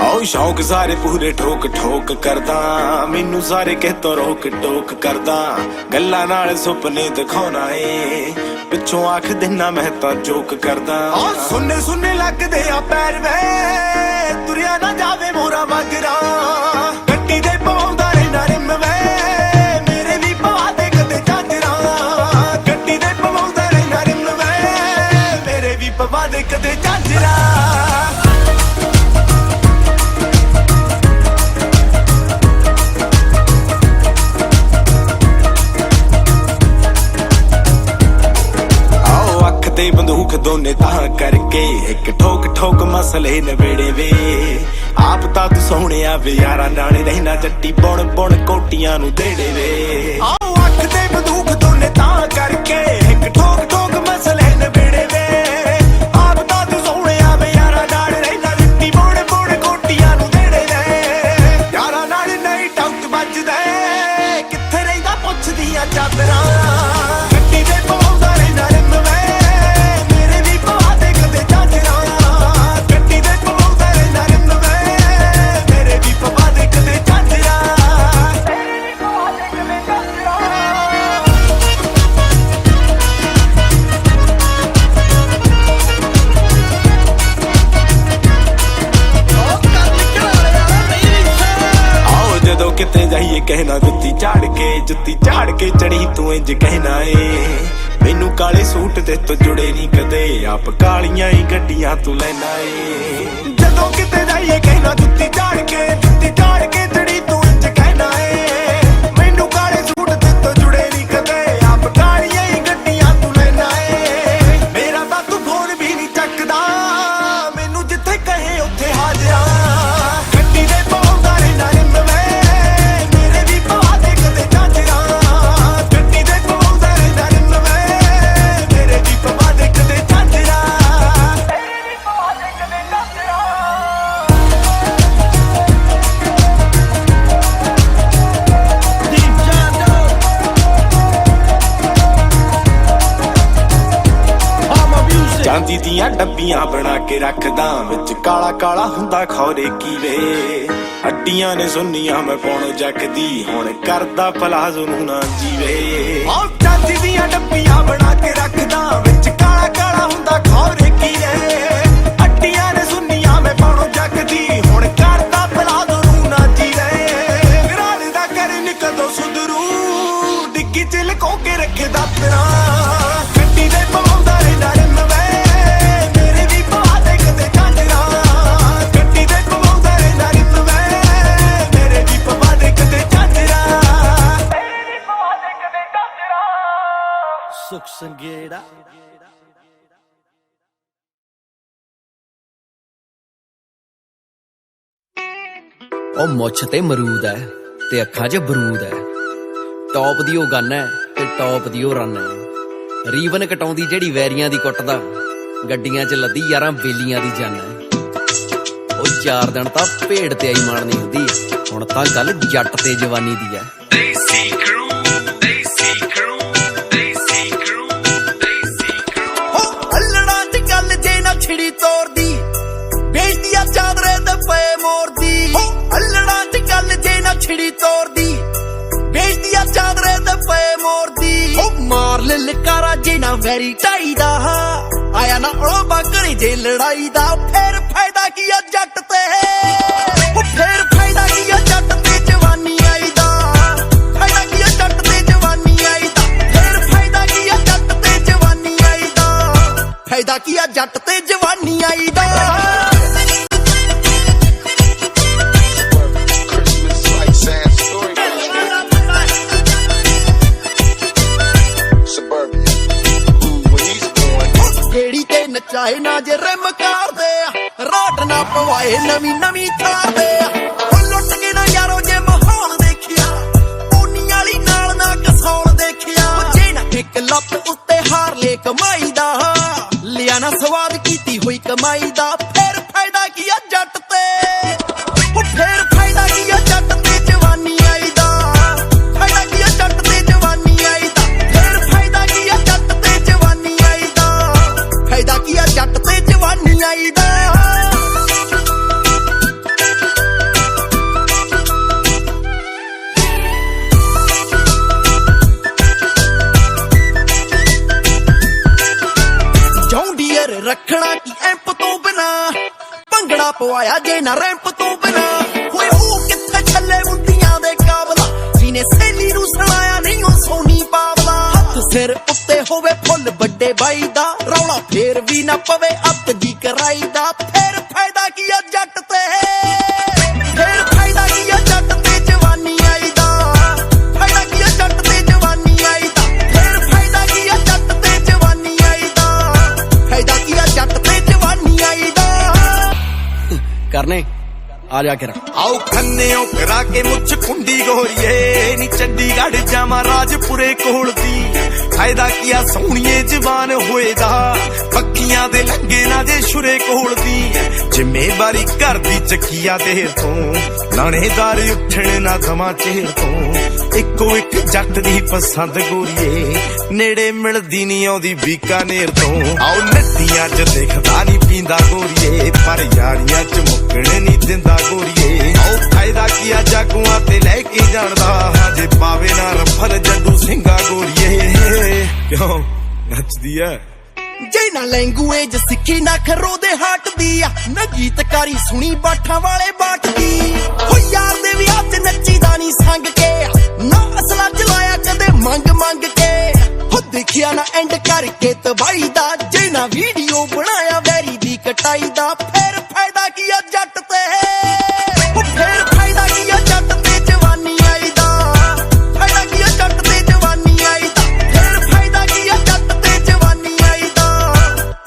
ਆਓ ਸ਼ੌਕ ਸਾਰੇ ਪੂਰੇ ਠੋਕ ਠੋਕ ਕਰਦਾ ਮੈਨੂੰ ਸਾਰੇ ਕਿਤੋਂ ਰੋਕ ਟੋਕ ਕਰਦਾ ਗੱਲਾਂ ਨਾਲ ਸੁਪਨੇ ਦਿਖਾਉਣਾ ਏ ਪਿੱਛੋਂ ਆਖ ਦਿਨਾ ਮੈਂ ਤਾਂ ਜੋਕ ਕਰਦਾ ਆ ਸੁਣਨੇ ਸੁਣਨੇ ਲੱਗਦੇ ਆ ਪੈਰ ਵੇ ਤੁਰਿਆ ਨਾ ਜਾਵੇ ਮੋਰਾ ਮਗਰਾ ਗੱਡੀ ਦੇ ਪਾਉਂਦਾ ਰਹਿਣਾ ਰਿਮ ਵੇ ਮੇਰੇ ਵੀ ਪਵਾ ਦੇ ਕਦੇ ਚਾਦਰਾ ਗੱਡੀ ਦੇ ਪਾਉਂਦਾ ਰਹਿਣਾ ਰਿਮ ਵੇ ਮੇਰੇ ਵੀ ਪਵਾ ਦੇ ਕਦੇ ਚਾਦਰਾ ਤੇ ਬੰਦੂਕ ਦੋਨੇ ਤਾਂ ਕਰਕੇ ਇੱਕ ਠੋਕ ਠੋਕ ਮਸਲੇ ਨਵੇੜੇ ਵੇ ਆਪ ਤਾਂ ਤੂੰ ਸੋਹਣਿਆ ਵੇ ਯਾਰਾਂ ਨਾਲ ਰਹਿਣਾ ਜੱਟੀ ਬੁਣ ਬੁਣ ਕੋਟੀਆਂ ਨੂੰ ਦੇੜੇ ਵੇ ਆਓ ਅੱਖ ਤੇ ਬੰਦੂਕ ਦੋਨੇ ਤਾਂ ਕਰਕੇ ਇੱਕ ਠੋਕ ਠੋਕ ਮਸਲੇ ਨਵੇੜੇ ਵੇ ਆਪ ਤਾਂ ਤੂੰ ਸੋਹਣਿਆ ਵੇ ਯਾਰਾਂ ਨਾਲ ਰਹਿਣਾ ਜੱਟੀ ਬੁਣ ਬੁਣ ਕੋਟੀਆਂ ਨੂੰ ਦੇੜੇ ਵੇ ਯਾਰਾਂ ਨਾਲ ਨਹੀਂ ਟਾਊਟ ਵੱਜਦਾ ਕਿੱਥੇ ਰਹਿੰਦਾ ਪੁੱਛਦੀਆਂ ਚਾਦਰਾਂ ਗੱਡੀ ਦੇ ਪਾਉਂਦਾ ਰਹਿਣਾ ਰਿਮ ਵੇ ਕਿਤੇ ਜਾਈਏ ਕਹਿਣਾ ਜੁੱਤੀ ਝਾੜ ਕੇ ਚੜੀ ਤੂੰ ਇੰਜ ਕਹਿਣਾ ਏ ਮੈਨੂੰ ਕਾਲੇ ਸੂਟ ਤੇ ਤੂੰ ਜੁੜੇ ਨਹੀਂ ਕਦੇ ਆਪ ਕਾਲੀਆਂ ਹੀ ਗੱਡੀਆਂ ਤੂੰ ਲੈਣਾ ਏ ਜਦੋਂ ਕਿਤੇ ਜਾਈਏ ਕਹਿਣਾ ਜੁੱਤੀ ਝਾੜ ਕੇ ਚੜੀ ਤੂੰ ਇੰਜ ਕਹਿਣਾ ਏ ਮੈਨੂੰ ਕਾਲੇ ਸੂਟ ਤੇ ਤੂੰ ਜੁੜੇ ਨਹੀਂ ਕਦੇ ਆਪ ਕਾਲੀਆਂ ਹੀ ਗੱਡੀਆਂ ਤੂੰ ਲੈਣਾ ਏ ਮੇਰਾ ਤਾਂ ਤੂੰ ਫੋਨ ਵੀ ਨਹੀਂ ਚੱਕਦਾ ਮੈਨੂੰ ਜਿੱਥੇ ਕਹੇ ਉੱਥੇ ਹਾਜ਼ਰਾਂ ਗੱਡੀ ਦੇ ਪਾਉਂਦਾ ਰਹਿਣਾ ਰਿਮ ਵੇ ਚਾਂਦੀ ਦੀਆਂ ਡੱਬੀਆਂ ਬਣਾ ਕੇ ਰੱਖਦਾ ਵਿੱਚ ਕਾਲਾ ਕਾਲਾ ਹੁੰਦਾ ਖੌਰੇ ਕੀ ਵੇ ਹੱਡੀਆਂ ਨੇ ਸੁੰਨੀਆਂ ਮੈਂ ਪਾਉਣ ਜੱਕਦੀ ਹੁਣ ਕਰਦਾ ਪਲਾਜ਼ੋ ਨੂੰ ਨਾ ਜੀਵੇ ਆਹ ਚਾਂਦੀ ਦੀਆਂ ਡੱਬੀਆਂ ਬਣਾ ਕੇ ਰੱਖਦਾ ਵਿੱਚ ਕਾਲਾ ਕਾਲਾ ਹੁੰਦਾ ਖੌਰੇ ਕੀ ਵੇ ਹੱਡੀਆਂ ਨੇ ਸੁੰਨੀਆਂ ਮੈਂ ਪਾਉਣ ਜੱਕਦੀ ਹੁਣ ਕਰਦਾ ਪਲਾਜ਼ੋ ਨੂੰ ਨਾ ਜੀਵੇ ਰਾਤ ਦਾ ਕਰਨ ਕਦੋਂ ਸੁਧਰੂ ਡਿੱਗੀ ਚ ਲਕੋ ਕੇ ਰੱਖਦਾ ਤੇਰਾ ਗੱਡੀ ਦੇ ਸੰਗੇੜਾ ਉਹ ਮੁੱਛ ਤੇ ਮਰੂਦ ਐ ਤੇ ਅੱਖਾਂ 'ਚ ਬਰੂਦ ਐ ਟੌਪ ਦੀ ਉਹ ਗੰਨ ਐ ਤੇ ਟੌਪ ਦੀ ਉਹ ਰਨ ਐ ਰੀਵਨ ਕਟਾਉਂਦੀ ਜਿਹੜੀ ਵੈਰੀਆਂ ਦੀ ਕੁੱਟਦਾ ਗੱਡੀਆਂ 'ਚ ਲੱਦੀ ਯਾਰਾਂ ਬੇਲੀਆਂ ਦੀ ਜਾਨ ਐ ਉਹ 4 ਦਿਨ ਤਾਂ ਭੇਡ ਤੇ ਆਈ ਮਾਰਨੀ ਹੁੰਦੀ ਹੁਣ ਤਾਂ ਗੱਲ ਜੱਟ ਤੇ ਜਵਾਨੀ ਦੀ ਐ Desi Crew, Desi Crew, Desi Crew, Desi Crew. ਹੋ ਅਲੜਾਂ ਚ ਗੱਲ ਜੇ ਨਾ ਛਿੜੀ ਤੋਰਦੀ ਵੇਚਦੀ ਆ ਚਾਦਰੇ ਤੇ ਪਏ ਮੋਰਦੀ ਹੋ ਅਲੜਾਂ ਚ ਗੱਲ ਜੇ ਨਾ ਛਿੜੀ ਤੋਰਦੀ ਵੇਚਦੀ ਆ ਚਾਦਰੇ ਤੇ ਪਏ ਮੋਰਦੀ ਹੋ ਮਾਰ ਲੈ ਲਕਾਰਾ ਜੇ ਨਾ ਵੈਰੀ ਢਾਈ ਦਾ ਆਇਆ ਨਾ ਉਹ ਬਾਕਰੀ ਜੇ ਲੜਾਈ ਦਾ ਫੇਰ ਫਾਇਦਾ ਕੀ ਆ ਜੱਟ ਤੇ ਉਹ ਫੇਰ ਫਾਇਦਾ ਕੀ ਆ ਜੱਟ ਤੇ ਜਵਾਨੀ ਆਈ ਦਾ ਫਾਇਦਾ ਕੀ ਆ ਜੱਟ ਤੇ ਜਵਾਨੀ ਆਈ ਦਾ ਫੇਰ ਫਾਇਦਾ ਕੀ ਆ ਜੱਟ ਤੇ ਜਵਾਨੀ ਆਈ ਦਾ ਫਾਇਦਾ ਕੀ ਆ ਜੱਟ ਤੇ ਜਵਾਨੀ ਆਈ ਦਾ Christmas like sad story. Suburbia. When he's born. ਢੇੜੀ ਤੇ ਨਚਾਏ ਨਾ ਜੇ ਰਿਮ ਕਰਦੇ ਰਾਟ ਨਾ ਪਵਾਏ ਨਵੀਂ ਨਵੀਂ ਥਾਰਦੇ ਉਹ ਲੁੱਟ ਕੇ ਨਾ ਯਾਰੋ ਜੇ ਮਾਹੌਲ ਦੇਖਿਆ ਪੂਨੀ ਵਾਲੀ ਨਾਲ ਨਾ ਕਸੌਲ ਦੇਖਿਆ ਜੇ ਨਾ ਇੱਕ ਲੱਤ ਉੱਤੇ ਹਾਰ ਲੈ ਕਮਾਈ ਦਾ ਲਿਆ ਨਾ ਸਵਾਦ ਕੀਤੀ ਹੋਈ ਕਮਾਈ ਦਾ ਫੇਰ ਫਾਇਦਾ ਕੀ ਆ ਜੱਟ ਤੇ ਉਹ ਫੇਰ ਫਾਇਦਾ ਕੀ ਆ ਜੱਟ ਤੇ ਜਵਾਨੀ ਆਈ ਦਾ ਫਾਇਦਾ ਕੀ ਆ ਜੱਟ ਤੇ ਜਵਾਨੀ ਆਈ ਦਾ ਫੇਰ ਫਾਇਦਾ ਕੀ ਆ ਜੱਟ ਤੇ ਜਵਾਨੀ ਆਈ ਦਾ ਫਾਇਦਾ ਕੀ ਆ ਜੱਟ ਤੇ ਜਵਾਨੀ ਆਈ ਦਾ ਜੌਂਡੀਅਰ ਰੱਖਣਾ ਕੀ ਐਂਪ ਤੋਂ ਬਿਨਾ ਭੰਗੜਾ ਪਵਾਇਆ ਜੇ ਨਾ ਰੈਂਪ ਤੋਂ ਬਿਨਾ ਹੋਏ ਉਹ ਕਿੱਥੇ ਛੱਲੇ ਮੁੰਡੀਆਂ ਦੇ ਕਾਬਲਾ ਜਿਹਨੇ ਸਹੇਲੀ ਨੂੰ ਸੁਣਾਇਆ ਨਹੀਂ ਉਹ ਸੋਨੀ ਪਾਵਲਾ ਹੱਥ ਸਿਰ ਉੱਤੇ ਹੋਵੇ ਫੁੱਲ ਵੱਡੇ ਬਾਈ ਦਾ ਰੌਲਾ ਫੇਰ ਵੀ ਨਾ ਪਵੇ ਅੱਤ ਦੀ ਕਰਾਈ ਦਾ ਫੇਰ ਫਾਇਦਾ ਕੀ ਆ ਜੱਟ ਤੇ ਫੇਰ ਫਾਇਦਾ ਕੀ ਆ ਜੱਟ ਤੇ ਜਵਾਨੀ ਆਈ ਦਾ ਫਾਇਦਾ ਕੀ ਆ ਜੱਟ ਤੇ ਜਵਾਨੀ ਆਈ ਦਾ ਫੇਰ ਫਾਇਦਾ ਕੀ ਆ ਜੱਟ ਤੇ ਜਵਾਨੀ ਆਈ ਦਾ ਫਾਇਦਾ ਕੀ ਆ ਜੱਟ ਤੇ ਜਵਾਨੀ ਆਈ ਦਾ ਕਰਨੇ ਆ ਜਾ ਕੇ ਆਓ ਖੰਨਿਓ ਕਰਾ ਕੇ ਮੁੱਛ ਕੁੰਡੀ ਗੋਰੀਏ ਨੀ ਚੰਡੀਗੜ੍ਹ ਜਾਵਾਂ ਰਾਜਪੁਰੇ ਕੋਲ ਦੀ ਫਾਇਦਾ ਕੀ ਆ ਸੋਹਣੀਏ ਜਵਾਨ ਹੋਏਦਾ ਪੱਕੀਆਂ ਦੇ ਲੰਗੇ ਨਾ ਜੇ ਸ਼ੁਰੇ ਕੋਲ ਦੀ ਜ਼ਿੰਮੇਵਾਰੀ ਘਰ ਦੀ ਚੱਕੀਆ ਦੇਰ ਤੋਂ ਲਾਣੇਦਾਰ ਉੱਠਣ ਨਾ ਦਵਾਂ ਚਿਹਰ ਤੋਂ ਇੱਕੋ ਇੱਕ ਜੱਟ ਦੀ ਪਸੰਦ ਗੋਰੀਏ ਨੇੜੇ ਮਿਲਦੀ ਨਹੀਂ ਆਉਂਦੀ ਬੀਕਾਨੇਰ ਤੋਂ ਆਓ ਨੱਤੀਆਂ 'ਚ ਦੇਖਦਾ ਨਹੀਂ ਪੀਂਦਾ ਗੋਰੀਏ ਪਰ ਯਾਰੀਆਂ 'ਚ ਮੁੱਕਣ ਨਹੀਂ ਦਿੰਦਾ ਗੋਰੀਏ ਆਓ ਫਾਇਦਾ ਕੀ ਆ ਜਾਗੂਆਂ ਤੇ ਲੈ ਕੇ ਜਾਣਦਾ ਹਜੇ ਪਾਵੇ ਨਾ ਰਫਲ ਜੱਡੂ ਸਿੰਘਾ ਗੋਰੀਏ ਕਿਉਂ ਨੱਚਦੀ ਐ ਜੇ ਨਾ ਲੈਂਗੁਏਜ ਸਿੱਖੀ ਨਾ ਖਰੋ ਦੇ ਹਟਦੀ ਆ ਨਾ ਗੀਤਕਾਰੀ ਸੁਣੀ ਬਾਠਾਂ ਵਾਲੇ ਬਾਟਦੀ ਹੋ ਯਾਰ ਦੇ ਵਿਆਹ 'ਚ ਨੱਚੀਦਾ ਨਹੀਂ ਸੰਗ ਕੇ ਨਾ ਅਸਲਾ ਚਲਾਇਆ ਕਦੇ ਮੰਗ ਮੰਗ ਕੇ ਹੋ ਦੇਖਿਆ ਨਾ ਐਂਡ ਕਰਕੇ ਤਬਾਈ ਦਾ ਜੇ ਨਾ ਵੀਡੀਓ ਬਣਾਇਆ ਵੈਰੀ ਦੀ ਕਟਾਈ ਦਾ ਫੇਰ ਫਾਇਦਾ ਕੀ ਆ ਜੱਟ ਤੇ ਹੋ ਫੇਰ ਫਾਇਦਾ ਕੀ ਆ ਜੱਟ ਤੇ ਜਵਾਨੀ ਆਈ ਦਾ ਫਾਇਦਾ ਕੀ ਆ ਜੱਟ ਤੇ ਜਵਾਨੀ ਆਈ ਦਾ ਫੇਰ ਫਾਇਦਾ ਕੀ ਆ ਜੱਟ ਤੇ ਜਵਾਨੀ ਆਈ ਦਾ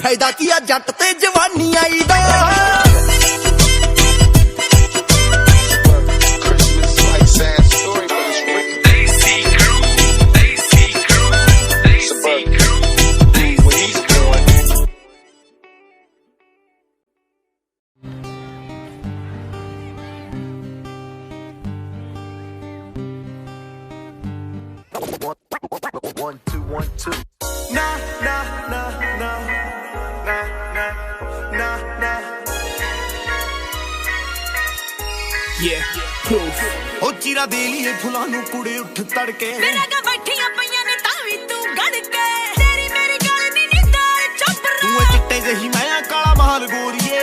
ਫਾਇਦਾ ਕੀ ਆ ਜੱਟ ਤੇ ਜਵਾਨੀ ਆਈ ਦਾ Christmas like sad story, but it's written. Desi Crew, Desi Crew, Desi Crew, Desi When he's born. ਨਾ ਨਾ ਨਾ ਨਾ ਨਾ ਨਾ ਨਾ ਨਾ ਉਹ ਚੀਰਾ ਦੇ ਲਈਏ ਫੁੱਲਾਂ ਨੂੰ ਕੁੜੇ ਉੱਠ ਤੜਕੇ ਮੇਰਾ ਗਾ ਬੈਠੀਆਂ ਪਈਆਂ ਨੇ ਤਾਂ ਵੀ ਤੂੰ ਗੜ ਕੇ ਤੇਰੀ ਮੇਰੀ ਗੱਲ ਦੀ ਨਿਦਾਰ ਚੁੱਪ ਤੂੰ ਐ ਚਿੱਟੇ ਜਿਹੀ ਮੈਂ ਕਾਲਾ ਮਾਲ ਗੋਰੀਏ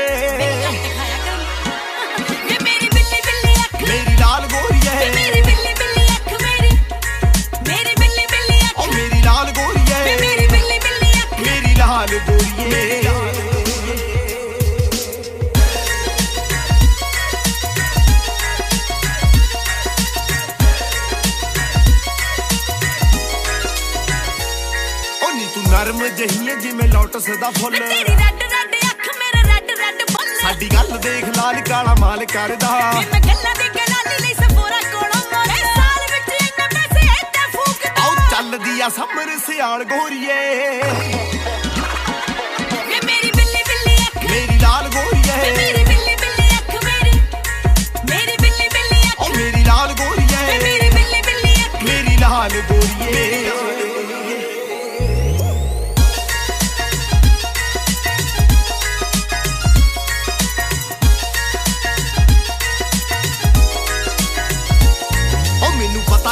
ਵੇ ਮੇਰੀ ਬਿੱਲੀ ਬਿੱਲੀ ਅੱਖ ਮੇਰੀ ਲਾਲ ਗੋਰੀਏ ਮੇਰੀ ਬਿੱਲੀ ਬਿੱਲੀ ਅੱਖ ਮੇਰੀ ਬਿੱਲੀ ਬਿੱਲੀ ਅੱਖ ਉਹ ਮੇਰੀ ਲਾਲ ਗੋਰੀਏ ਵੇ ਮੇਰੀ ਬਿੱਲੀ ਬਿੱਲੀ ਅੱਖ ਮੇਰੀ ਲਾਲ ਗੋਰੀਏ ਗਰਮ ਜਹੀਏ ਜਿਵੇਂ ਲੋਟਸ ਦਾ ਫੁੱਲ ਤੇਰੀ ਰੈੱਡ ਰੈੱਡ ਅੱਖ ਮੇਰੇ ਰੈੱਡ ਰੈੱਡ ਬੁੱਲ ਸਾਡੀ ਗੱਲ ਦੇਖ ਲਾਲ ਕਾਲਾ ਮਾਲ ਕਰਦਾ ਮੈਂ ਗੱਲਾਂ ਦੀ ਗਲਾਲੀ ਲਈ ਸਫੋਰਾ ਕੋਲੋਂ ਮੋਰੇ ਸਾਲ ਵਿੱਚ ਇੰਨੇ ਪੈਸੇ ਇੱਥੇ ਫੂਕਦਾ ਆਉ ਚੱਲਦੀ ਆ ਸਮਰ ਸਿਆਲ ਗੋਰੀਏ ਵੇ ਮੇਰੀ ਬਿੱਲੀ ਬਿੱਲੀ ਅੱਖ ਮੇਰੀ ਲਾਲ ਗੋਰੀਏ ਮੇਰੀ ਬਿੱਲੀ ਬਿੱਲੀ ਅੱਖ ਮੇਰੀ ਬਿੱਲੀ ਅੱਖ ਓ ਮੇਰੀ ਲਾਲ ਗੋਰੀਏ ਮੇਰੀ ਬਿੱਲੀ ਬਿੱਲੀ ਅੱਖ ਮੇਰੀ ਲਾਲ ਗੋਰੀਏ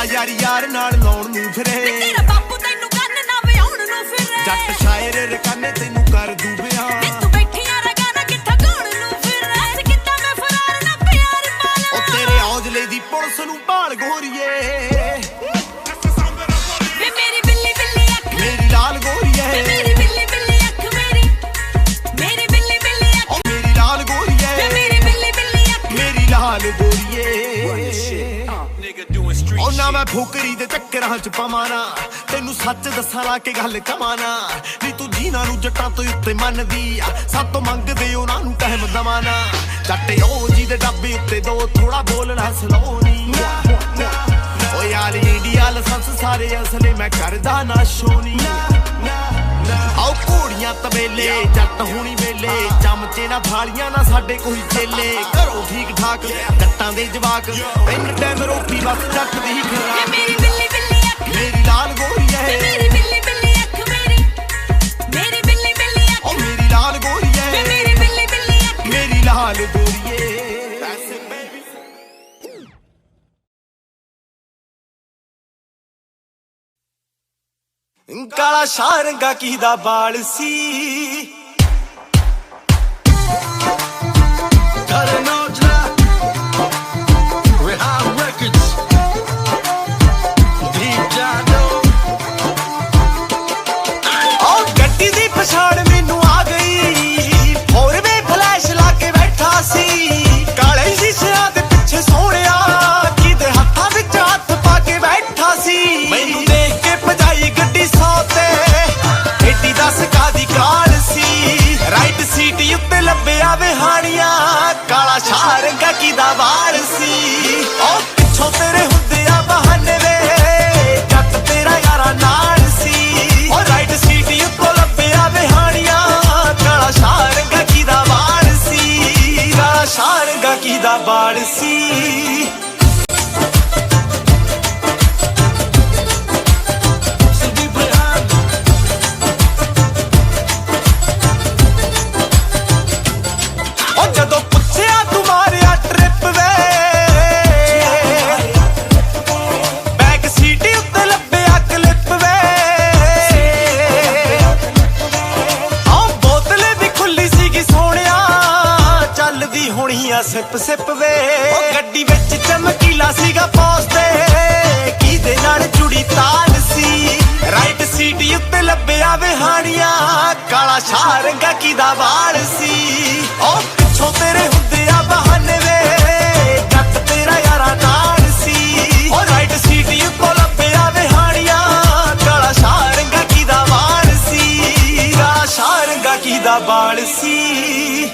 ਯਾਰ ਯਾਰ ਨਾਲ ਲਾਉਣ ਨੂੰ ਫਿਰੇ ਤੇਰਾ ਬਾਪੂ ਤੈਨੂੰ ਕੰਨ ਨਾ ਵਿਆਉਣ ਨੂੰ ਫਿਰੇ ਜੱਟ ਸ਼ਾਇਰ ਰਕਾਨੇ ਤੈਨੂੰ ਕਰ ਦੂ ਬਿਆਨ ਤੂੰ ਬੈਠੀਆਂ ਰਗਾਨਾ ਕਿੱਥਾ ਗਾਉਣ ਨੂੰ ਫਿਰੇ ਕਿੱਦਾਂ ਮੈਂ ਫਰਾਰ ਨਾ ਪਿਆਰ ਪਾਲਾ ਉਹ ਤੇਰੇ ਔਜਲੇ ਦੀ ਪੁਲਿਸ ਨੂੰ ਭਾਲ ਗੋਰੀਏ ਵੇ ਮੇਰੀ ਬਿੱਲੀ ਬਿੱਲੀ ਅੱਖ ਮੇਰੀ ਲਾਲ ਗੋਰੀਏ ਮੇਰੀ ਬਿੱਲੀ ਬਿੱਲੀ ਅੱਖ ਮੇਰੀ ਬਿੱਲੀ ਬਿੱਲੀ ਅੱਖ ਓ ਮੇਰੀ ਲਾਲ ਗੋਰੀਏ ਮੇਰੀ ਬਿੱਲੀ ਬਿੱਲੀ ਅੱਖ ਮੇਰੀ ਲਾਲ ਗੋਰੀਏ ਉਹ ਨਾ ਮੈਂ ਫੁਕਰੀ ਦੇ ਚੱਕਰਾਂ ਚ ਪਵਾਣਾ ਤੈਨੂੰ ਸੱਚ ਦੱਸਾਂ ਲਾ ਕੇ ਗੱਲ ਕਮਾਣਾ ਨੀ ਤੂੰ ਜੀਨਾ ਨੂੰ ਜੱਟਾਂ ਤੋਂ ਉੱਤੇ ਮੰਨਦੀ ਆ ਸਾਤੋਂ ਮੰਗਦੇ ਉਹਨਾਂ ਨੂੰ ਟਾਈਮ ਦਵਾਣਾ ਜੱਟ ਉਹ ਜੀ ਦੇ ਡੱਬੇ ਉੱਤੇ ਦੋ ਥੋੜਾ ਬੋਲਣਾ ਸਲੋਨੀ ਓ ਯਾਰ ਇੰਡੀਆ ਲਾਇਸੈਂਸ ਸਾਰੇ ਅਸਲੇ ਮੈਂ ਕਰਦਾ ਨਾ ਸ਼ੋਨੀ ਆਓ ਘੋੜੀਆਂ ਤਬੇਲੇ ਜੱਟ ਹੁਣੀ ਵੇਲੇ ਚਮਚੇ ਨਾ ਥਾਲੀਆਂ ਨਾ ਸਾਡੇ ਕੋਈ ਚੇਲੇ ਘਰੋਂ ਠੀਕ ਠਾਕ ਜੱਟਾਂ ਦੇ ਜਵਾਕ ਤਿੰਨ ਟਾਈਮ ਰੋਟੀ ਬਸ ਜੱਟ ਦੀ ਖਰਾਕ ਮੇਰੀ ਬਿੱਲੀ ਬਿੱਲੀ ਅੱਖ ਮੇਰੀ ਲਾਲ ਗੋਰੀਏ ਮੇਰੀ ਬਿੱਲੀ ਬਿੱਲੀ ਅੱਖ ਮੇਰੀ ਬਿੱਲੀ ਬਿੱਲੀ ਅੱਖ ਓ ਮੇਰੀ ਲਾਲ ਗੋਰੀਏ ਮੇਰੀ ਬਿੱਲੀ ਬਿੱਲੀ ਅੱਖ ਮੇਰੀ ਲਾਲ ਗੋਰੀਏ ਕਾਲਾ ਸ਼ਾਰੰਗਾ ਕੀ ਦਾ ਬਾਲ ਸੀ ਗੱਡੀ ਦੀ ਪਛਾਣ ਮੈਨੂੰ ਆ ਗਈ 4ਵੇ ਫਲੈਸ਼ ਲਾ ਕੇ ਬੈਠਾ ਸੀ ਕਾਲੇ ਸ਼ੀਸ਼ਿਆਂ ਦੇ ਪਿੱਛੇ ਸੋਹਣਿਆ ਕਿਹਦੇ ਹੱਥਾਂ ਵਿੱਚ ਹੱਥ ਪਾ ਕੇ ਬੈਠਾ ਸੀ ਮੈਨੂੰ ਦੇਖ ਕੇ ਭਜਾਈ ਗੱਡੀ 100 ਤੇ ਏਡੀ ਦੱਸ ਕਾਦੀ ਕਾਲ ਸੀ ਰਾਈਟ ਸੀਟ ਉੱਤੇ ਲੱਭਿਆ ਵਿਹਾਣੀਆਂ ਕਾਲਾ ਸ਼ਾਰੰਗਾ ਕੀ ਦਾ ਵਾਰ ਸੀ ਉਹ ਪਿੱਛੋਂ ਤੇਰੇ ਹੁੰਦੇ ਆ ਬਹਾਨੇ ਵੇ ਜੱਟ ਤੇਰਾ ਯਾਰਾ ਨਾਲ ਸੀ ਉਹ ਰਾਈਟ ਸੀਟ ਉੱਤੋਂ ਲੱਭਿਆ ਵਿਹਾਣੀਆਂ ਕਾਲਾ ਸ਼ਾਰੰਗਾ ਕੀ ਦਾ ਵਾਰ ਸੀ ਕਾਲਾ ਸ਼ਾਰੰਗਾ ਕੀ ਦਾ ਵਾਰ ਸੀ ਜਦੋਂ ਪੁੱਛਿਆ ਤੂੰ ਮਾਰਿਆ ਟ੍ਰਿਪ ਵੇ ਬੈਕ ਸੀਟ ਉੱਤੇ ਲੱਭਿਆ ਕਲਿੱਪ ਵੇ ਆਹ ਬੋਤਲੇ ਵੀ ਖੁੱਲੀ ਸੀਗੀ ਸੋਹਣਿਆ ਚੱਲਦੀ ਹੋਣੀ ਆ ਸਿਪ ਸਿਪ ਵੇ ਉਹ ਗੱਡੀ ਵਿੱਚ ਚਮਕੀਲਾ ਸੀਗਾ ਪੋਸਟੇ ਕਿਹਦੇ ਨਾਲ ਜੁੜੀ ਤਾਲ ਸੀ ਰਾਈਟ ਸੀਟ ਉੱਤੇ ਲੱਭਿਆ ਵਿਹਾਣੀਆਂ ਕਾਲਾ ਸ਼ਾਰੰਗਾ ਕੀ ਦਾ ਵਾਲ ਸੀ ਉਹ ਪਿੱਛੋਂ ਤੇਰੇ ਹੁੰਦੇ ਆ ਬਹਾਨੇ ਵੇ ਜੱਟ ਤੇਰਾ ਯਾਰਾ ਨਾਲ ਸੀ ਉਹ ਰਾਈਟ ਸੀਟ ਉੱਤੋਂ ਲੱਭਿਆ ਵਿਹਾਣੀਆਂ ਕਾਲਾ ਸ਼ਾਰੰਗਾ ਕੀ ਦਾ ਵਾਲ ਸੀ ਕਾਲਾ ਸ਼ਾਰੰਗਾ ਕੀ ਦਾ ਵਾਲ ਸੀ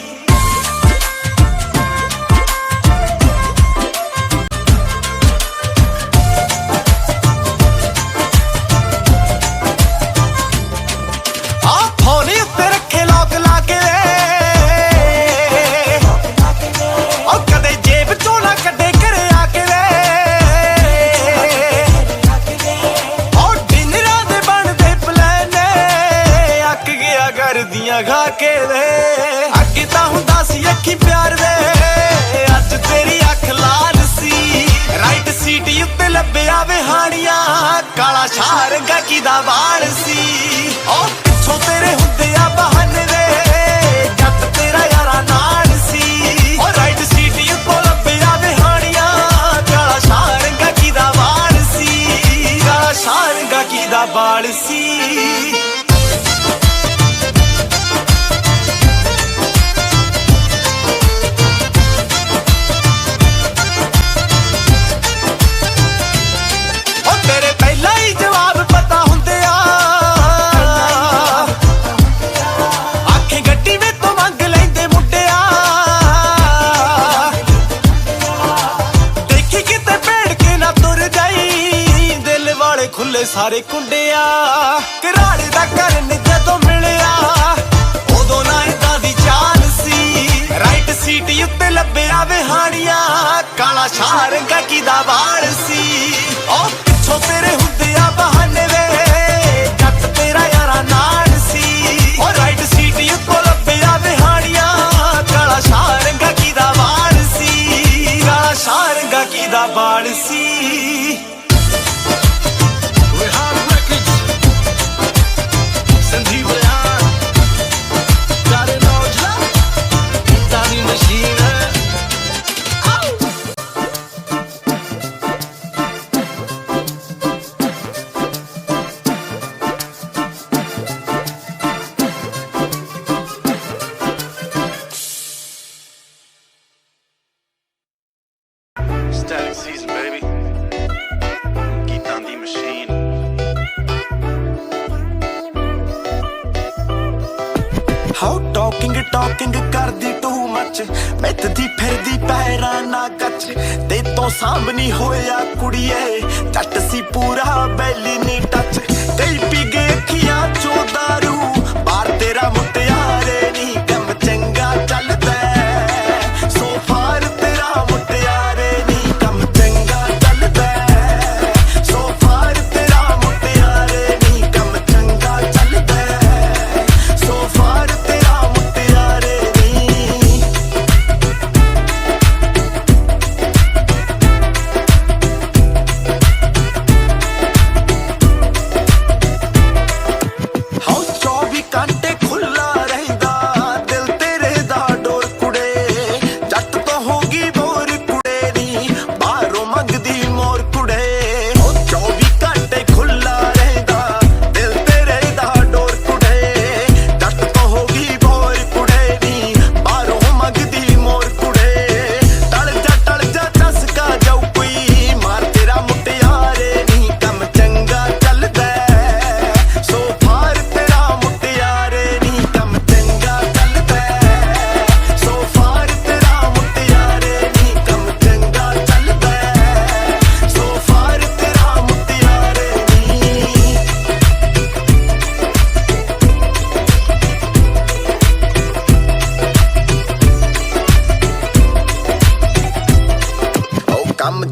ਫੋਨੇ ਉੱਤੇ ਰੱਖੇ ਲੋਕ ਲਾ ਕੇ ਉਹ ਕਦੇ ਜੇਬ ਚੋਂ ਨਾ ਕੱਢੇ ਘਰੇ ਆ ਕੇ ਉਹ ਡਿਨਰਾਂ ਦੇ ਬਣਦੇ ਪਲਾਨੇ ਅੱਕ ਗਿਆ ਘਰ ਦੀਆਂ ਖਾ ਕੇ ਅੱਗੇ ਤਾਂ ਹੁੰਦਾ ਸੀ ਅੱਖੀ ਪਿਆਰ ਵੇ ਅੱਜ ਤੇਰੀ ਅੱਖ ਲਾਲ ਸੀ ਰਾਈਟ ਸੀਟ ਉੱਤੇ ਲੱਭਿਆ ਵਿਹਾਣੀਆਂ ਕਾਲਾ ਸ਼ਾਰੰਗਾ ਕੀ ਦਾ ਵਾਲ ਸੀ ਉਹ ਪਿੱਛੋਂ ਤੇਰੇ ਹੁੰਦੇ ਆ ਬਹਾਨੇ ਵੇ ਜੱਟ ਤੇਰਾ ਯਾਰਾ ਨਾਲ ਸੀ ਉਹ ਰਾਈਟ ਸੀਟ ਉੱਤੋਂ ਲੱਭਿਆ ਵਿਹਾਣੀਆਂ ਕਾਲਾ ਸ਼ਾਰੰਗਾ ਕੀ ਦਾ ਵਾਲ ਸੀ ਕਾਲਾ ਸ਼ਾਰੰਗਾ ਕੀ ਦਾ ਵਾਲ ਸੀ ਉਹ ਤੇਰੇ ਪਹਿਲਾਂ ਹੀ ਜਵਾਬ ਪਤਾ ਹੁੰਦੇ ਆ ਓਏ ਸਾਰੇ ਕੁੰਡਿਆ ਘਰਾੜੇ ਦਾ ਕਰਨ ਜਦੋਂ ਮਿਲਿਆ ਉਦੋਂ ਨਾ ਇਦਾਂ ਦੀ ਚਾਲ ਸੀ ਰਾਈਟ ਸੀਟ ਉੱਤੇ ਲੱਭਿਆ ਵਿਹਾੜੀਆਂ ਕਾਲਾ ਸ਼ਾਹ ਰੰਗਾ ਕੀ ਦਾ ਵਾਲ ਸੀ ਉਹ ਪਿੱਛੋਂ ਤੇਰੇ ਹੁੰਦੇ ਆ ਬਹਾਨੇ ਵੇ ਜੱਟ ਤੇਰਾ ਯਾਰਾ ਨਾਲ ਸੀ ਉਹ ਰਾਈਟ ਸੀਟ ਉੱਤੋਂ ਲੱਭਿਆ ਵਿਹਾੜੀਆਂ ਕਾਲਾ ਸ਼ਾਹ ਰੰਗਾ ਕੀ ਦਾ ਵਾਲ ਸੀ ਕਾਲਾ ਸ਼ਾਹ ਰੰਗਾ ਕੀ ਦਾ ਵਾਲ ਸੀ Static season, baby. Gita the machine. How talking ਕਰਦੀ ਟੂ ਮੱਚ ਮਿੱਤਦੀ ਫਿਰਦੀ ਪੈਰਾਂ ਨਾ ਕੱਚ ਤੇ ਤੋਂ ਸਾਹਮਣੀ ਹੋਇਆ ਕੁੜੀਏ ਜੱਟ ਸੀ ਪੂਰਾ ਬੈਲੀ ਨੀ ਟੱਚ ਕਈ ਪੀਗੇ ਅੱਖੀਆਂ ਚੋਂ ਦਾਰੂ ਬਾਹਰ ਤੇਰਾ ਮੁਟਿਆਰੇ ਨੀ ਕੰਮ ਚੰਗਾ ਚੱਲਦਾ ਸੋ ਫਾਰ ਤੇਰਾ ਮੁਟਿਆਰੇ ਨੀ ਕੰਮ ਚੰਗਾ ਚੱਲਦਾ ਸੋ ਫਾਰ ਤੇਰਾ ਮੁਟਿਆਰੇ ਨੀ ਕੰਮ ਚੰਗਾ ਚੱਲਦਾ ਸੋ ਫਾਰ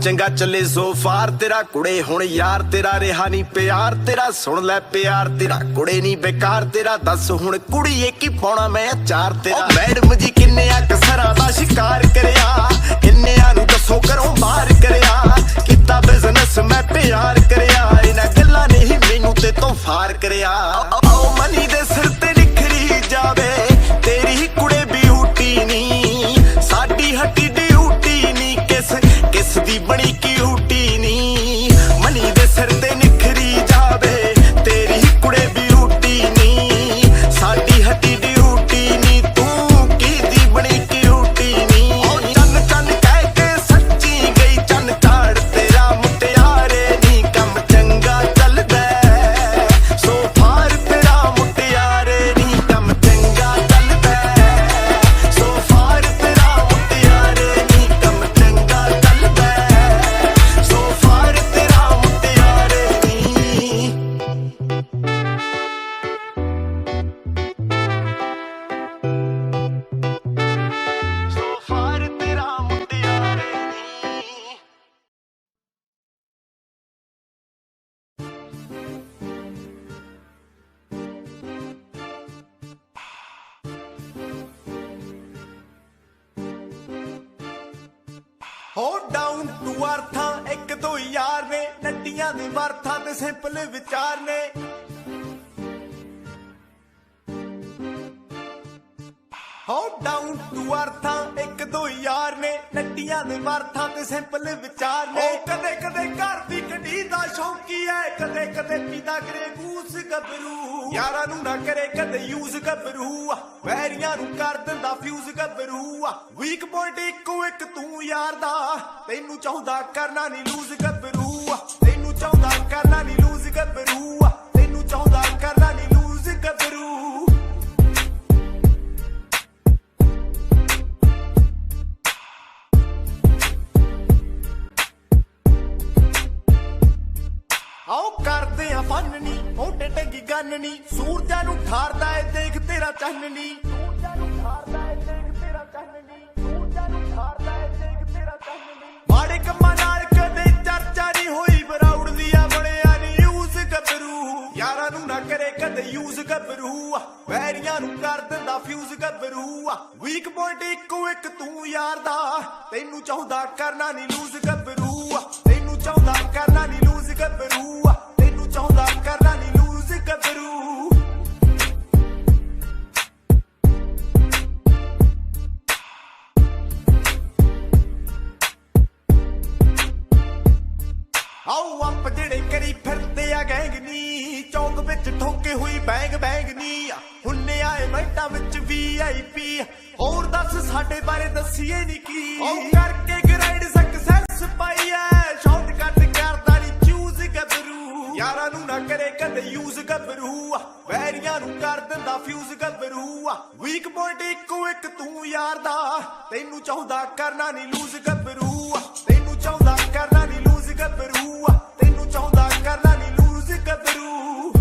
ਚੰਗਾ ਚੱਲੇ ਸੋ ਫਾਰ ਤੇਰਾ ਕੁੜੇ ਹੁਣ ਯਾਰ ਤੇਰਾ ਰਿਹਾ ਨਹੀਂ ਪਿਆਰ ਤੇਰਾ ਸੁਣ ਲੈ ਪਿਆਰ ਤੇਰਾ ਕੁੜੇ ਨਹੀਂ ਬੇਕਾਰ ਤੇਰਾ ਦੱਸ ਹੁਣ ਕੁੜੀਏ ਕੀ ਪਾਉਣਾ ਮੈਂ ਅਚਾਰ ਤੇਰਾ ਮੈਡਮ ਜੀ ਕਿੰਨਿਆਂ ਕਸਰਾਂ ਦਾ ਸ਼ਿਕਾਰ ਕਰਿਆ ਕਿੰਨਿਆਂ ਨੂੰ ਦੱਸੋ ਕਰੋ ਬਾਹਰ ਕਰਿਆ ਕੀਤਾ ਬਿਜ਼ਨਸ ਮੈਂ ਪਿਆਰ ਕਰਿਆ ਇਹਨਾਂ ਗੱਲਾਂ ਨੇ ਹੀ ਮੈਨੂੰ ਤੇ ਤੋਂ ਫਾਰ ਕਰਿਆ ਓ ਮਨੀ ਦੇ ਸਿਰ ਤੇ ਨਿਖਰੀ ਜਾਵੇ ਤੇਰੀ ਕੁੜੇ ਬਿਊਟੀ ਨੀ ਸਾਡੀ ਹੱਟੀ ਡਿਊਟੀ ਨੀ ਕਿਸ ਦੀ ਬਣੀ ਕਿਊਟੀ ਨੀ ਮਨੀ ਦੇ ਸਿਰ ਤੇ ਨਿਖਰੀ ਜਾਵੇ ਤੇਰੀ ਕੁੜੇ ਬਿਊਟੀ ਨੀ ਸਾਡੀ ਹੱਟੀ ਡਿਊਟੀ ਨੀ ਤੂੰ ਕੀ ਦੀ ਬਣੀ ਕਿਊਟੀ ਨੀ ਉਹ ਚੰਨ ਚੰਨ ਕਹਿ ਕੇ ਸੱਚੀ ਗਈ ਚੰਨ ਝਾੜ ਤੇਰਾ ਮੁਟਿਆਰੇ ਨੀ ਕੰਮ ਚੰਗਾ ਚੱਲਦਾ ਸੋ ਫਾਰ ਤੇਰਾ ਮੁਟਿਆਰੇ ਨੀ ਕੰਮ ਚੰਗਾ ਚੱਲਦਾ ਸੋ ਫਾਰ ਤੇਰਾ ਮੁਟਿਆਰੇ ਨੀ ਕੰਮ ਚੰਗਾ ਚੱਲਦਾ ਸੋ ਫਾਰ ਤੇਰਾ ਮੁਟਿਆਰੇ ਨੀ ਸੋ ਫਾਰ ਤੇਰਾ ਮੁਟਿਆਰੇ ਨੀ ਹੋ ਡਾਊਨ ਟੂ ਅਰਥਾਂ ਇੱਕ ਦੋ ਯਾਰ ਨੇ ਨੱਟੀਆਂ ਦੇ ਵਰਥਾਂ ਤੇ ਸਿੰਪਲ ਵਿਚਾਰ ਨੇ ਹੋ ਡਾਊਨ ਟੂ ਅਰਥਾਂ ਇੱਕ ਦੋ ਯਾਰ ਨੇ ਨੱਟੀਆਂ ਦੇ ਵਰਥਾਂ ਤੇ ਸਿੰਪਲ ਵਿਚਾਰ ਨੇ ਕਦੇ ਕਦੇ ਘਰ ਦੀ ਗੱਡੀ ਦਾ ਸ਼ੌਂਕੀ ਐ ਕਦੇ ਕਦੇ ਪੀਦਾ ਕਰੇ ਗੂਸ ਗੱਭਰੂ ਯਾਰਾਂ ਨੂੰ ਨਾ ਕਰੇ ਕਦੇ ਯੂਜ਼ ਗੱਭਰੂ ਵੈਰੀਆਂ ਨੂੰ ਕਰ ਦਿੰਦਾ ਫਿਊਜ਼ ਗੱਭਰੂ ਵੀਕ ਪੁਆਇੰਟ ਇੱਕੋ ਇੱਕ ਤੂੰ ਯਾਰ ਦਾ ਤੈਨੂੰ ਚਾਹੁੰਦਾ ਕਰਨਾ ਨਹੀਂ ਲੂਜ਼ ਗੱਭਰੂ ਤੈਨੂੰ ਚਾਹੁੰਦਾ ਕਰਨਾ ਨਹੀਂ ਲੂਜ਼ ਗੱਭਰੂ ਤੈਨੂੰ ਚਾਹੁੰਦਾ ਕਰਨਾ ਨਹੀਂ ਲੂਜ਼ ਗੱਭਰੂ ਆਓ ਕਰਦੇ ਆ ਫਨਨੀ ਮੋਟੇ ਟੰਗੀ ਗੰਨਨੀ ਸੂਰਜਾਂ ਨੂੰ ਠਾਰਦਾ ਏ ਦੇਖ ਤੇਰਾ ਚਾਨਣੀ ਸੂਰਜਾਂ ਨੂੰ ਠਾਰਦਾ ਏ ਦੇਖ ਤੇਰਾ ਚਾਨਣੀ ਸੂਰਜਾਂ ਨੂੰ ਠਾਰਦਾ ਏ ਦੇਖ ਤੇਰਾ ਚਾਨਣੀ ਮਾੜੇ ਕੰਮਾਂ ਨਾਲ ਕਦੇ ਚਰਚਾ ਨਹੀਂ ਹੋਈ ਬਰਾਉੜ ਦੀਆਂ ਬਣਿਆ ਨੀ ਯੂਜ਼ ਗੱਭਰੂ ਯਾਰਾਂ ਨੂੰ ਨਾ ਕਰੇ ਕਦੇ ਯੂਜ਼ ਗੱਭਰੂ ਵੈਰੀਆਂ ਨੂੰ ਕਰ ਦਿੰਦਾ ਫਿਊਜ਼ ਗੱਭਰੂ ਵੀਕ ਪੁਆਇੰਟ ਇੱਕੋ ਇੱਕ ਤੂੰ ਯਾਰ ਦਾ ਤੈਨੂੰ ਚਾਹੁੰਦਾ ਕਰਨਾ ਨਹੀਂ ਲੂਜ਼ ਗੱਭਰੂ ਤੈਨੂੰ ਚਾਹੁੰਦਾ ਕਰਨਾ ਨਹੀਂ ਲੂਜ਼ ਗੱਭਰੂ ਤੈਨੂੰ ਚਾਹੁੰਦਾ ਕਰਨਾ ਨਹੀਂ ਲੂਜ਼ ਗੱਭਰੂ ਆਓ ਆਪ ਜਿਹੜੇ ਕਰੀ ਫਿਰਦੇ ਆ ਗੈਂਗ ਨੀ ਚੌਂਕ ਵਿੱਚ ਠੋਕੇ ਹੋਈ ਬੈਂਗ ਬੈਂਗ ਨੀ ਹੁੰਨੇ ਆਏ ਮਿੰਟਾਂ ਵਿੱਚ VIP ਹੋਰ ਦੱਸ ਸਾਡੇ ਬਾਰੇ ਦੱਸੀਏ ਨੀ ਕੀ ਉਹ ਕਰਕੇ ਗ੍ਰਾਈਡ ਸਕਸੈਸ ਪਾਈ ਐ ਸ਼ਾਰਟਕਟ ਕਰਦਾ ਨੀ ਚੂਜ਼ ਗੱਭਰੂ ਯਾਰਾਂ ਨੂੰ ਨਾ ਕਰੇ ਕਦੇ ਯੂਜ਼ ਗੱਭਰੂ ਵੈਰੀਆਂ ਨੂੰ ਕਰ ਦਿੰਦਾ ਫਿਊਜ਼ ਗੱਭਰੂ ਵੀਕ ਪੁਆਇੰਟ ਇੱਕੋ ਇੱਕ ਤੂੰ ਯਾਰ ਦਾ ਤੈਨੂੰ ਚਾਹੁੰਦਾ ਕਰਨਾ ਨੀ ਲੂਜ਼ ਗੱਭਰੂ ਤੈਨੂੰ ਚਾਹੁੰਦਾ ਕਰਨਾ ਨੀ ਲੂਜ਼ ਗੱਭਰੂ ਤੈਨੂੰ ਚਾਹੁੰਦਾ ਕਰਨਾ ਨੀ ਲੂਜ਼ ਗੱਭਰੂ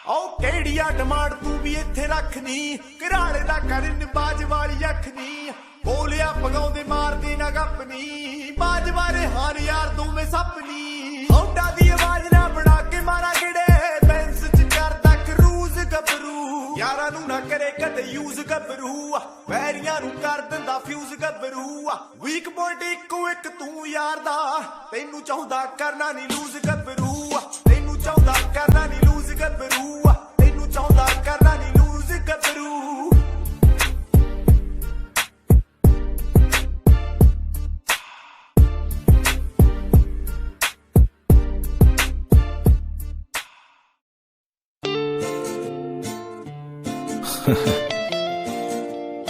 ਆਓ ਕਿਹੜੀਆਂ ਡਿਮਾਂਡ ਤੂੰ ਵੀ ਇੱਥੇ ਰੱਖਨੀ ਘਰਾਲੇ ਦਾ ਕਰਨ ਬਾਜ ਵਾਲੀ ਅੱਖ ਨੀ ਬੋਲਿਆ ਪਗਾਉਂਦੇ ਮਾਰਦੇ ਨਾ ਗੱਪਨੀ ਬਾਜ ਵਾਲੇ ਹਾਰ ਯਾਰ ਦੋਵੇਂ ਸੱਪਨੀ ਹੌਂਡਾ ਦੀ ਆਵਾਜ਼ ਨਾ ਬਣਾ ਕੇ ਮਾਰਾ ਗਿੜੇ ਬੈਂਸ ਚ ਕਰਦਾ ਕਰੂਜ਼ ਗੱਭਰੂ ਯਾਰਾਂ ਨੂੰ ਨਾ ਕਰੇ ਕਦੇ ਯੂਜ਼ ਗੱਭਰੂ ਵੈਰੀਆਂ ਨੂੰ ਕਰ ਦਿੰਦਾ ਫਿਊਜ਼ ਗੱਭਰੂ ਵੀਕ ਪੁਆਇੰਟ ਇੱਕੋ ਇੱਕ ਤੂੰ ਯਾਰ ਦਾ ਤੈਨੂੰ ਚਾਹੁੰਦਾ ਕਰਨਾ ਨਹੀਂ ਲੂਜ਼ ਗੱਭਰੂ ਤੈਨੂੰ ਚਾਹੁੰਦਾ ਕਰਨਾ ਨਹੀਂ ਲੂਜ਼ ਗੱਭਰੂ ਤੈਨੂੰ ਚਾਹੁੰਦਾ ਕਰਨਾ ਨਹੀਂ ਲੂਜ਼ ਗੱਭਰੂ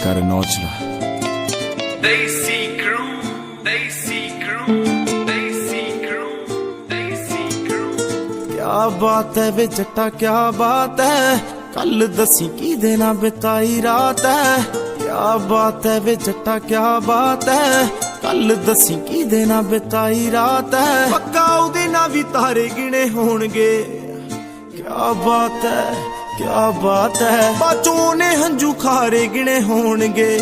ਕਰ ਨੌਚਲਾ Desi crew, Desi crew, Desi crew, Desi crew. ਕਿਆ ਬਾਤ ਹੈ ਵੇ ਜੱਟਾ ਕਿਆ ਬਾਤ ਹੈ ਕੱਲ ਦੱਸੀ ਕਿਹਦੇ ਨਾਲ ਬਿਤਾਈ ਰਾਤ ਹੈ ਕਿਆ ਬਾਤ ਹੈ ਵੇ ਜੱਟਾ ਕਿਆ ਬਾਤ ਹੈ ਕੱਲ ਦੱਸੀ ਕਿਹਦੇ ਨਾਲ ਬਿਤਾਈ ਰਾਤ ਹੈ ਪੱਕਾ ਉਹਦੇ ਨਾਲ ਵੀ ਤਾਰੇ ਗਿਣੇ ਹੋਣਗੇ ਕਿਆ ਬਾਤ ਹੈ ਕਿਆ ਬਾਤ ਹੈ ਬਾਚੋਂ ਨੇ ਹੰਝੂ ਖਾਰੇ ਗਿਣੇ ਹੋਣਗੇ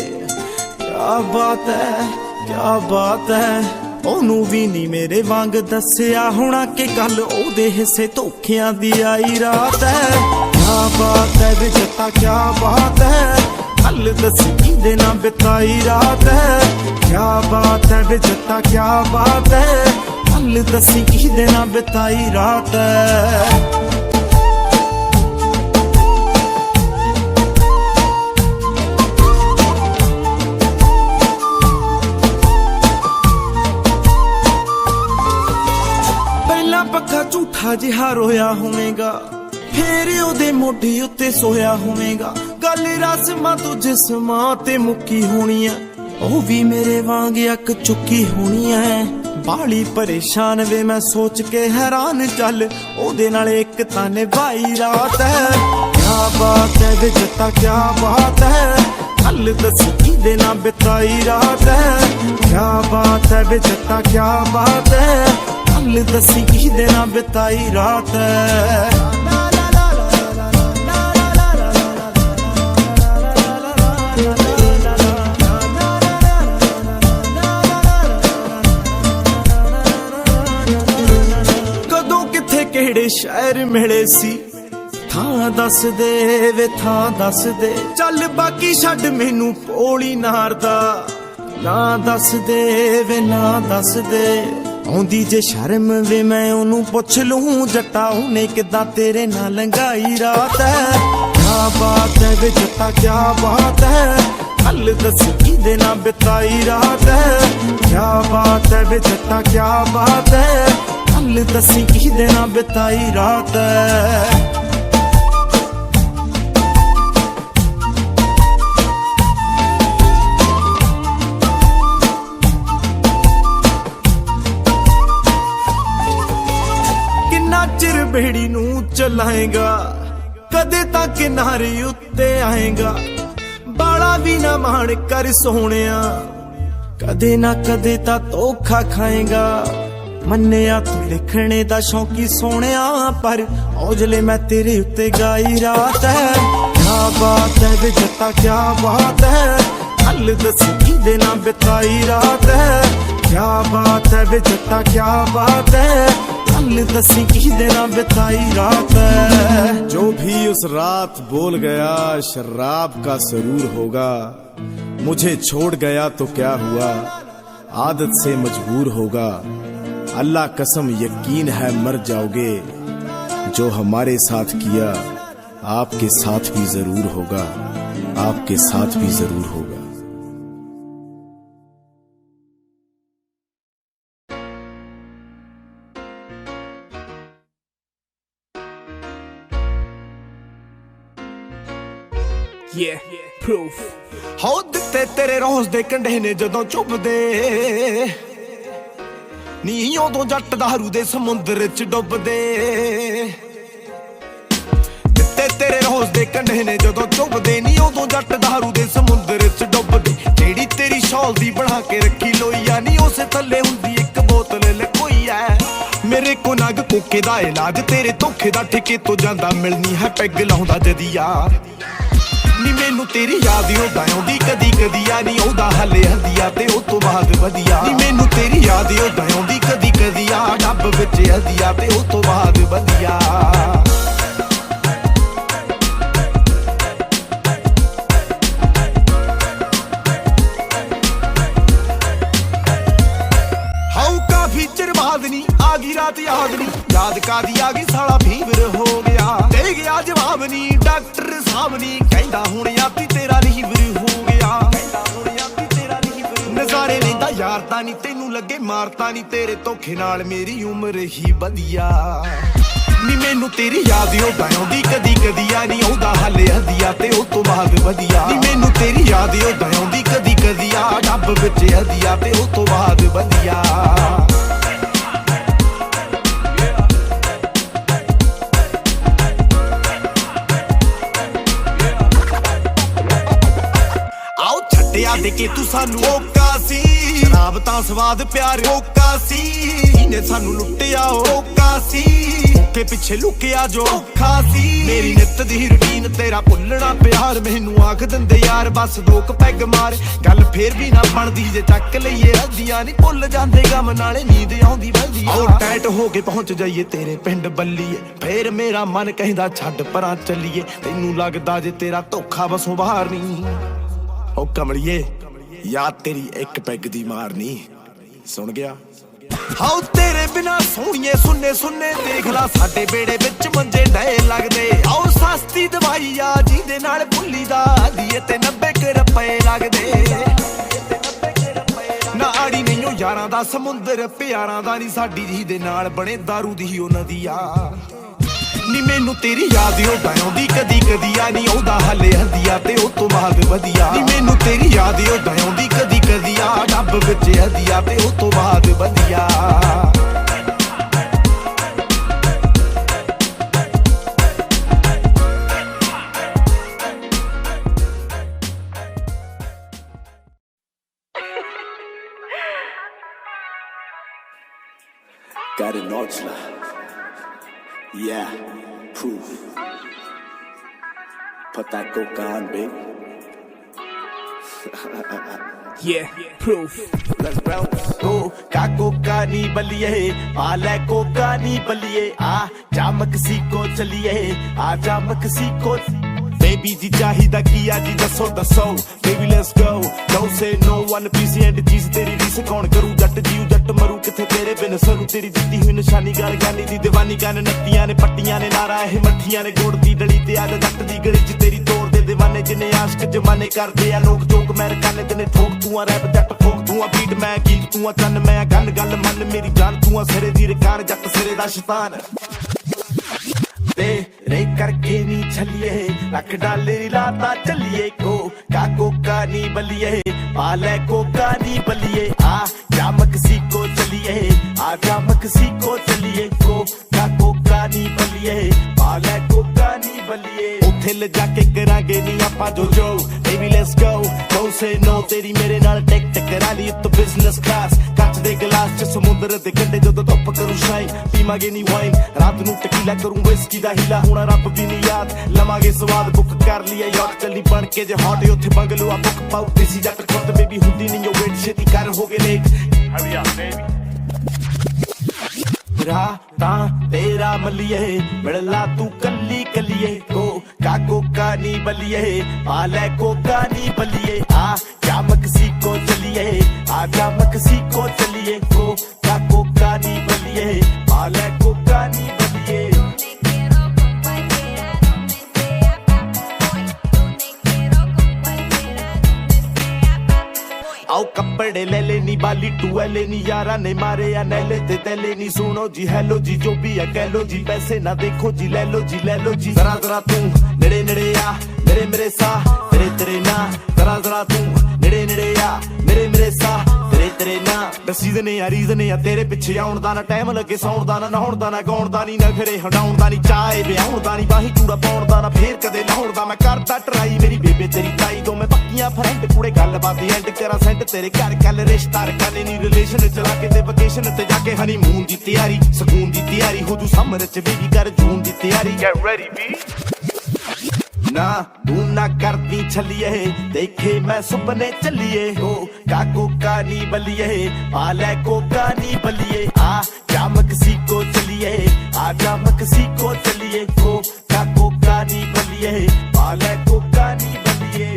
ਕਿਆ ਬਾਤ ਹੈ ਕਿਆ ਬਾਤ ਹੈ ਉਹਨੂੰ ਵੀ ਨੀ ਮੇਰੇ ਵਾਂਗ ਦੱਸਿਆ ਹੋਣਾ ਕਿ ਕੱਲ ਉਹਦੇ ਹਿੱਸੇ ਧੋਖਿਆਂ ਦੀ ਆਈ ਰਾਤ ਹੈ ਕਿਆ ਬਾਤ ਹੈ ਵੇ ਜੱਟਾ ਕਿਆ ਬਾਤ ਹੈ ਕੱਲ ਦੱਸੀ ਕਿਹਦੇ ਨਾਲ ਬਿਤਾਈ ਰਾਤ ਹੈ ਕਿਆ ਬਾਤ ਹੈ ਵੇ ਜੱਟਾ ਕਿਆ ਬਾਤ ਹੈ ਕੱਲ ਦੱਸੀ ਕਿਹਦੇ ਨਾਲ ਬਿਤਾਈ ਰਾਤ ਹੈ ਪੱਖਾ ਝੂਠਾ ਜਿਹਾ ਰੋਇਆ ਹੋਵੇਗਾ ਫੇਰ ਉਹਦੇ ਮੋਢੇ ਉੱਤੇ ਸੋਇਆ ਹੋਵੇਗਾ ਗੱਲ ਰਸਮਾਂ ਤੋਂ ਜਿਸਮਾਂ ਤੇ ਮੁੱਕੀ ਹੋਣੀ ਐ ਉਹ ਵੀ ਮੇਰੇ ਵਾਂਗ ਅੱਕ ਚੁੱਕੀ ਹੋਣੀ ਐ ਬਾਲੀ ਪਰੇਸ਼ਾਨ ਵੇ ਮੈਂ ਸੋਚ ਕੇ ਹੈਰਾਨ ਚੱਲ ਉਹਦੇ ਨਾਲ ਇੱਕ ਤਾਂ ਨਿਭਾਈ ਰਾਤ ਹੈ ਕਿਆ ਬਾਤ ਹੈ ਵੇ ਜੱਟਾ ਕਿਆ ਬਾਤ ਹੈ ਕੱਲ ਦੱਸੀ ਕਿਹਦੇ ਨਾਲ ਬਿਤਾਈ ਰਾਤ ਹੈ ਕਿਆ ਬਾਤ ਹੈ ਵੇ ਜੱਟਾ ਕਿਆ ਬਾਤ ਹੈ ਕੱਲ ਦੱਸੀ ਕਿਹਦੇ ਨਾਲ ਬਿਤਾਈ ਰਾਤ ਹੈ ਕਦੋਂ ਕਿੱਥੇ ਕਿਹੜੇ ਸ਼ਹਿਰ ਮਿਲੇ ਸੀ ਥਾਂ ਦੱਸ ਦੇ ਵੇ ਥਾਂ ਦੱਸ ਦੇ ਚੱਲ ਬਾਕੀ ਛੱਡ ਮੈਨੂੰ ਪੋਲੀ ਨਾਰਦਾ ਨਾ ਦੱਸ ਦੇ ਵੇ ਨਾ ਦੱਸ ਦੇ ਆਉਂਦੀ ਜੇ ਸ਼ਰਮ ਵੇ ਮੈਂ ਉਹਨੂੰ ਪੁੱਛ ਲੂੰ ਜੱਟਾ ਉਹਨੇ ਕਿੱਦਾਂ ਤੇਰੇ ਨਾਲ ਲੰਘਾਈ ਰਾਤ ਹੈ ਕਿਆ ਬਾਤ ਹੈ ਵੇ ਜੱਟਾ ਕਿਆ ਬਾਤ ਹੈ ਕੱਲ ਦੱਸੀ ਕਿਹਦੇ ਨਾਲ ਬਿਤਾਈ ਰਾਤ ਹੈ ਕਿਆ ਬਾਤ ਹੈ ਵੇ ਜੱਟਾ ਕਿਆ ਬਾਤ ਹੈ ਕੱਲ ਦੱਸੀ ਕਿਹਦੇ ਨਾਲ ਬਿਤਾਈ ਰਾਤ ਹੈ ਬੇੜੀ ਨੂੰ ਚਲਾਏਗਾ कदे तां किनारे उत्ते आएगा बाला भी ना माण कर सोहणिया कदे ना कदे तां धोखा खाएगा मन्निया तू लिखने दा शौकी सोहणिया पर औजले मैं तेरे उत्ते गाई रात है क्या बात है वे जट्टा क्या बात है हल दस किदे ना बिताई रात है क्या बात है वे जट्टा क्या बात है हल दसी किदे ना बिताई रात है जो भी उस रात बोल गया शराब का सरूर होगा मुझे छोड़ गया तो क्या हुआ आदत से मजबूर होगा अल्लाह कसम यकीन है मर जाओगे जो हमारे साथ किया आपके साथ भी जरूर होगा आपके साथ भी जरूर होगा Yeah, proof. हो ਦਿੱਤੇ तेरे रोज दे कंढे ने जदों चुभदे नी उदों जट दारू दे समुंदर च डुबदे ਦਿੱਤੇ तेरे रोज दे कंढे ने जदों चुभदे नी उदों जट दारू दे समुंदर च डुबदे जेड़ी तेरी शॉल दी बना के रखी लोईया नी उसे थल्ले हुंदी एक बोतल लकोई ऐ मेरे को नग कोके दा इलाज तेरे धोखे दा ठेके तो जांदा मिलनी है पैग लाउंदा जदिया नी मैनू तेरी याद ओदा आउंदी कदी कदी आ नी ओदा हले हदिया ते ओ तो बाद वधिया नी मैनू तेरी याद ओदा आउंदी कदी कदी आ डब विच हदिया ते ओ तो बाद वधिया हाउ काफी चिर बाद नी आ गई रात याद नी याद कादी आ गई साला फीवर हो गया दे गया जवाब नी डॉक्टर साहब नी कहंदा हुण याती तेरा लीवर हो गया नज़ारे लेंदा यार ता नी तेनू लगे मारता नी तेरे धोखे नाल मेरी उम्र ही वधिया नी मैनू तेरी याद ओदा आउंदी कदी कदी आ नी ओदा हले हदिया ते ओ तो बाद वधिया नी मैनू तेरी याद ओदा आउंदी कदी कदी आ डब विच हदिया ते ओ तो बाद वधिया दे के तू सानू ओका सी शराब तां स्वाद प्यार ओका सी इने सानू लुटिया ओका सी के पिछे लुकिया जो औखा सी मेरी नित दी रूटीन तेरा भुलना प्यार मैनू आख दिंदे यार बस दो क पैग मार गल फेर भी ना बनदी जे चक लईए हदियां नी भुल जांदे गम नाले नींद आउंदी वधिया ओ टाइट हो के पहुंच जाइए तेरे पिंड बल्लीए फेर मेरा मन कहंदा छड्ड परां चलीए तैनू लगदा जे तेरा धोखा बसों बाहर नी ओ कमलिए याद तेरी एक पैग दी मारनी सुन गया हाउ तेरे बिना सोहणिए सुन्ने सुन्ने देख ला साडे बेड़े विच मंजे डे लगदे आओ सस्ती दवाई आ जिहदे नाल भुल्ली दा दिए ते 90 रुपए लगदे ना आड़ी नहीं ओ यारां दा समुंदर प्यारां दा नी साडी जिहदे नाल बने दारू दी ओ नदिया नी मैनू तेरी याद ओदा आउंदी कदी कदी आ नी ओदा हले हदिया ते ओ तो बाद वधिया नी मैनू तेरी याद ओदा आउंदी कदी कदी आ डब विच हदिया ते ओ तो बाद वधिया Got an Ochla. Yeah, proof. Put that coke on, baby. Yeah, proof. Let's bounce. कोका नी बलिए आले कोका नी बलिए आ जा मक्सिको चलिए आ जा मक्सिको बेबी जी चाहिदा किया जी दसो दसो baby let's go don't say no one पीसी एंड चीज तेरी रीस कौन करू जट जीव जट मरू किथे तेरे बिन सरू तेरी जिद्दी हुई निशानी गाल गानी दी दीवानी कान नत्तियां ने पट्टियां ने नारा है मट्ठियां ने गोड़ दी डली ते आ जट दी गली च तेरी तोड़ दे दीवाने जिने आशिक जमाने करदे आ लोग जोक मैं काने तेने ठोक तू आ रैप जट ठोक तू आ बीट मैं गीत तू आ चन्न मैं गल गल मन मेरी जान तू आ सिरे दी रकार जट सिरे दा शैतान तेरे करके नी छलिए रख डाले लाता चलिए कोका नी बलिए पाले कोका नी बलिए आ जा मक्सिको चलिए आ जा मक्सिको चलिए कोका नी बलिए पाले कोका नी बलिए ਦਿਲ ਜਾ ਕੇ ਕਰਾਂਗੇ ਨੀ ਆਪਾਂ ਜੋ ਜੋ baby let's go don't say no ਤੇਰੀ ਮੇਰੇ ਨਾਲ ਟਿਕਟ ਕਰਾ ਲਈ ਤੂੰ ਬਿਜ਼ਨਸ ਕਲਾਸ ਕੱਚ ਦੇ ਗਲਾਸ ਚ ਸਮੁੰਦਰ ਦੇ ਕੰਢੇ ਜਦੋਂ ਧੁੱਪ ਕਰੂ ਸ਼ਾਈਨ ਪੀਵਾਂਗੇ ਨੀ ਵਾਈਨ ਰਾਤ ਨੂੰ ਟਕੀਲਾ ਕਰੂੰ ਵਿਸਕੀ ਦਾ ਹੀਲਾ ਹੋਣਾ ਰੱਬ ਵੀ ਨੀ ਯਾਦ ਲਵਾਂਗੇ ਸਵਾਦ ਬੁੱਕ ਕਰ ਲਿਆ ਯਾਟ ਚੱਲੀ ਬਣ ਕੇ ਜੇ ਹੌਟ ਉੱਥੇ ਬੰਗਲੂ ਆ ਬੁੱਕ ਪਾਉ ਦੇਸੀ ਜੱਟ ਖੁਦ ਬੇਬੀ ਹੁੰਦੀ ਨਹੀਂ ਉਹ ਵੇਟ ਛੇਤੀ ਕਰ ਹੋ ਗਏ ਲੇਟ Hurry up, baby. ਤਾਂ ਤੇਰਾ ਮਲੀਏ ਮਿਲਲਾ ਤੂੰ ਕੱਲੀ ਕੱਲੀਏ ਕਾਕੋ ਕਾਨੀ ਬਲੀਏ ਆ ਲੈ ਕੋਕਾ ਨੀ ਬਲੀਏ ਆ ਜਾ ਮਕਸੀਕੋ ਚਲੀਏ ਆ ਜਾ ਮਕਸੀਕੋ ਚਲੀਏ ਕਾਕੋ ਕਾਨੀ ਬਲੀਏ ਆ ਲੈ ਕੋਕਾ ਨੀ ਬਲੀਏ आओ कपड़े ले लेनी बाली टुएले नी यारा ने मारे या नैले ते तेले नी सुनो जी हेलो जी जो भी है कह लो जी पैसे ना देखो जी ले लो जी जरा जरा तू नेड़े नेड़े आ मेरे मेरे सा तेरे तेरे ना जरा तू नेड़े नेड़े आ मेरे मेरे सा तेरे तेरे ना सीजन या रीजन या तेरे पिछे आउण दा ना टाइम लगे सौण दा ना नहाउण दा ना गाउण दा नी नखरे हटाउण दा नी चाहे विआउण दा नी बाही चूड़ा पाउण दा ना फेर कदे लाउण दा मैं करदा ट्राई मेरी बेबे तेरी ताई दो मैं पक्कियां फ्रेंड कुड़े गलबात एंड करा सेंट तेरे घर कल रिश्ता रखने नी रिलेशन चला के ते वेकेशन ते जाके हनीमून दी तैयारी सुकून दी तैयारी हो तू समर च बेबी कर जून दी तैयारी Get ready, B. ना तू ना करती छलिए देखे मैं सुपने चलिए काको कानी बलिए पाले को कानी बलिए आ जा मकसीको चलिए आ जा मकसीको चलिए काको कानी बलिए पाले को कानी बलिए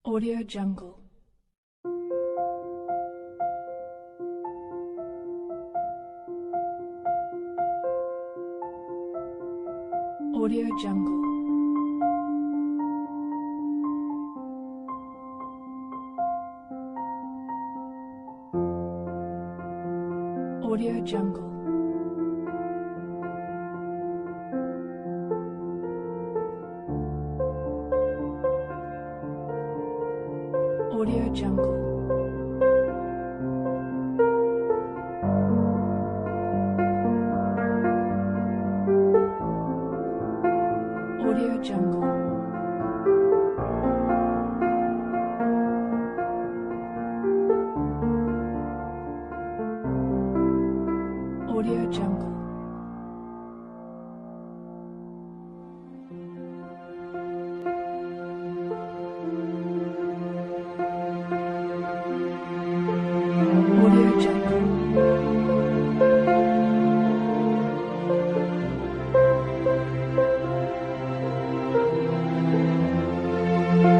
Audio Jungle. Audio Jungle. Audio Jungle. Audio Jungle. Audio Jungle. Audio Jungle. Audio Jungle.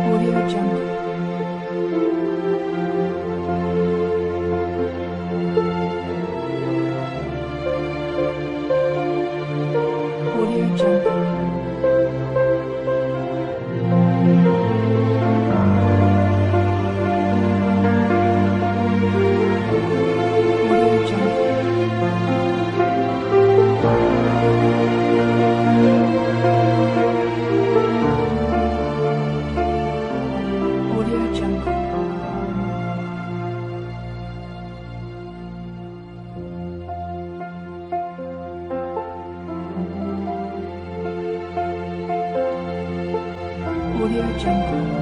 Audio Jungle. Audio Jungle. Audio Jungle. Audio Jungle. Audio Jungle.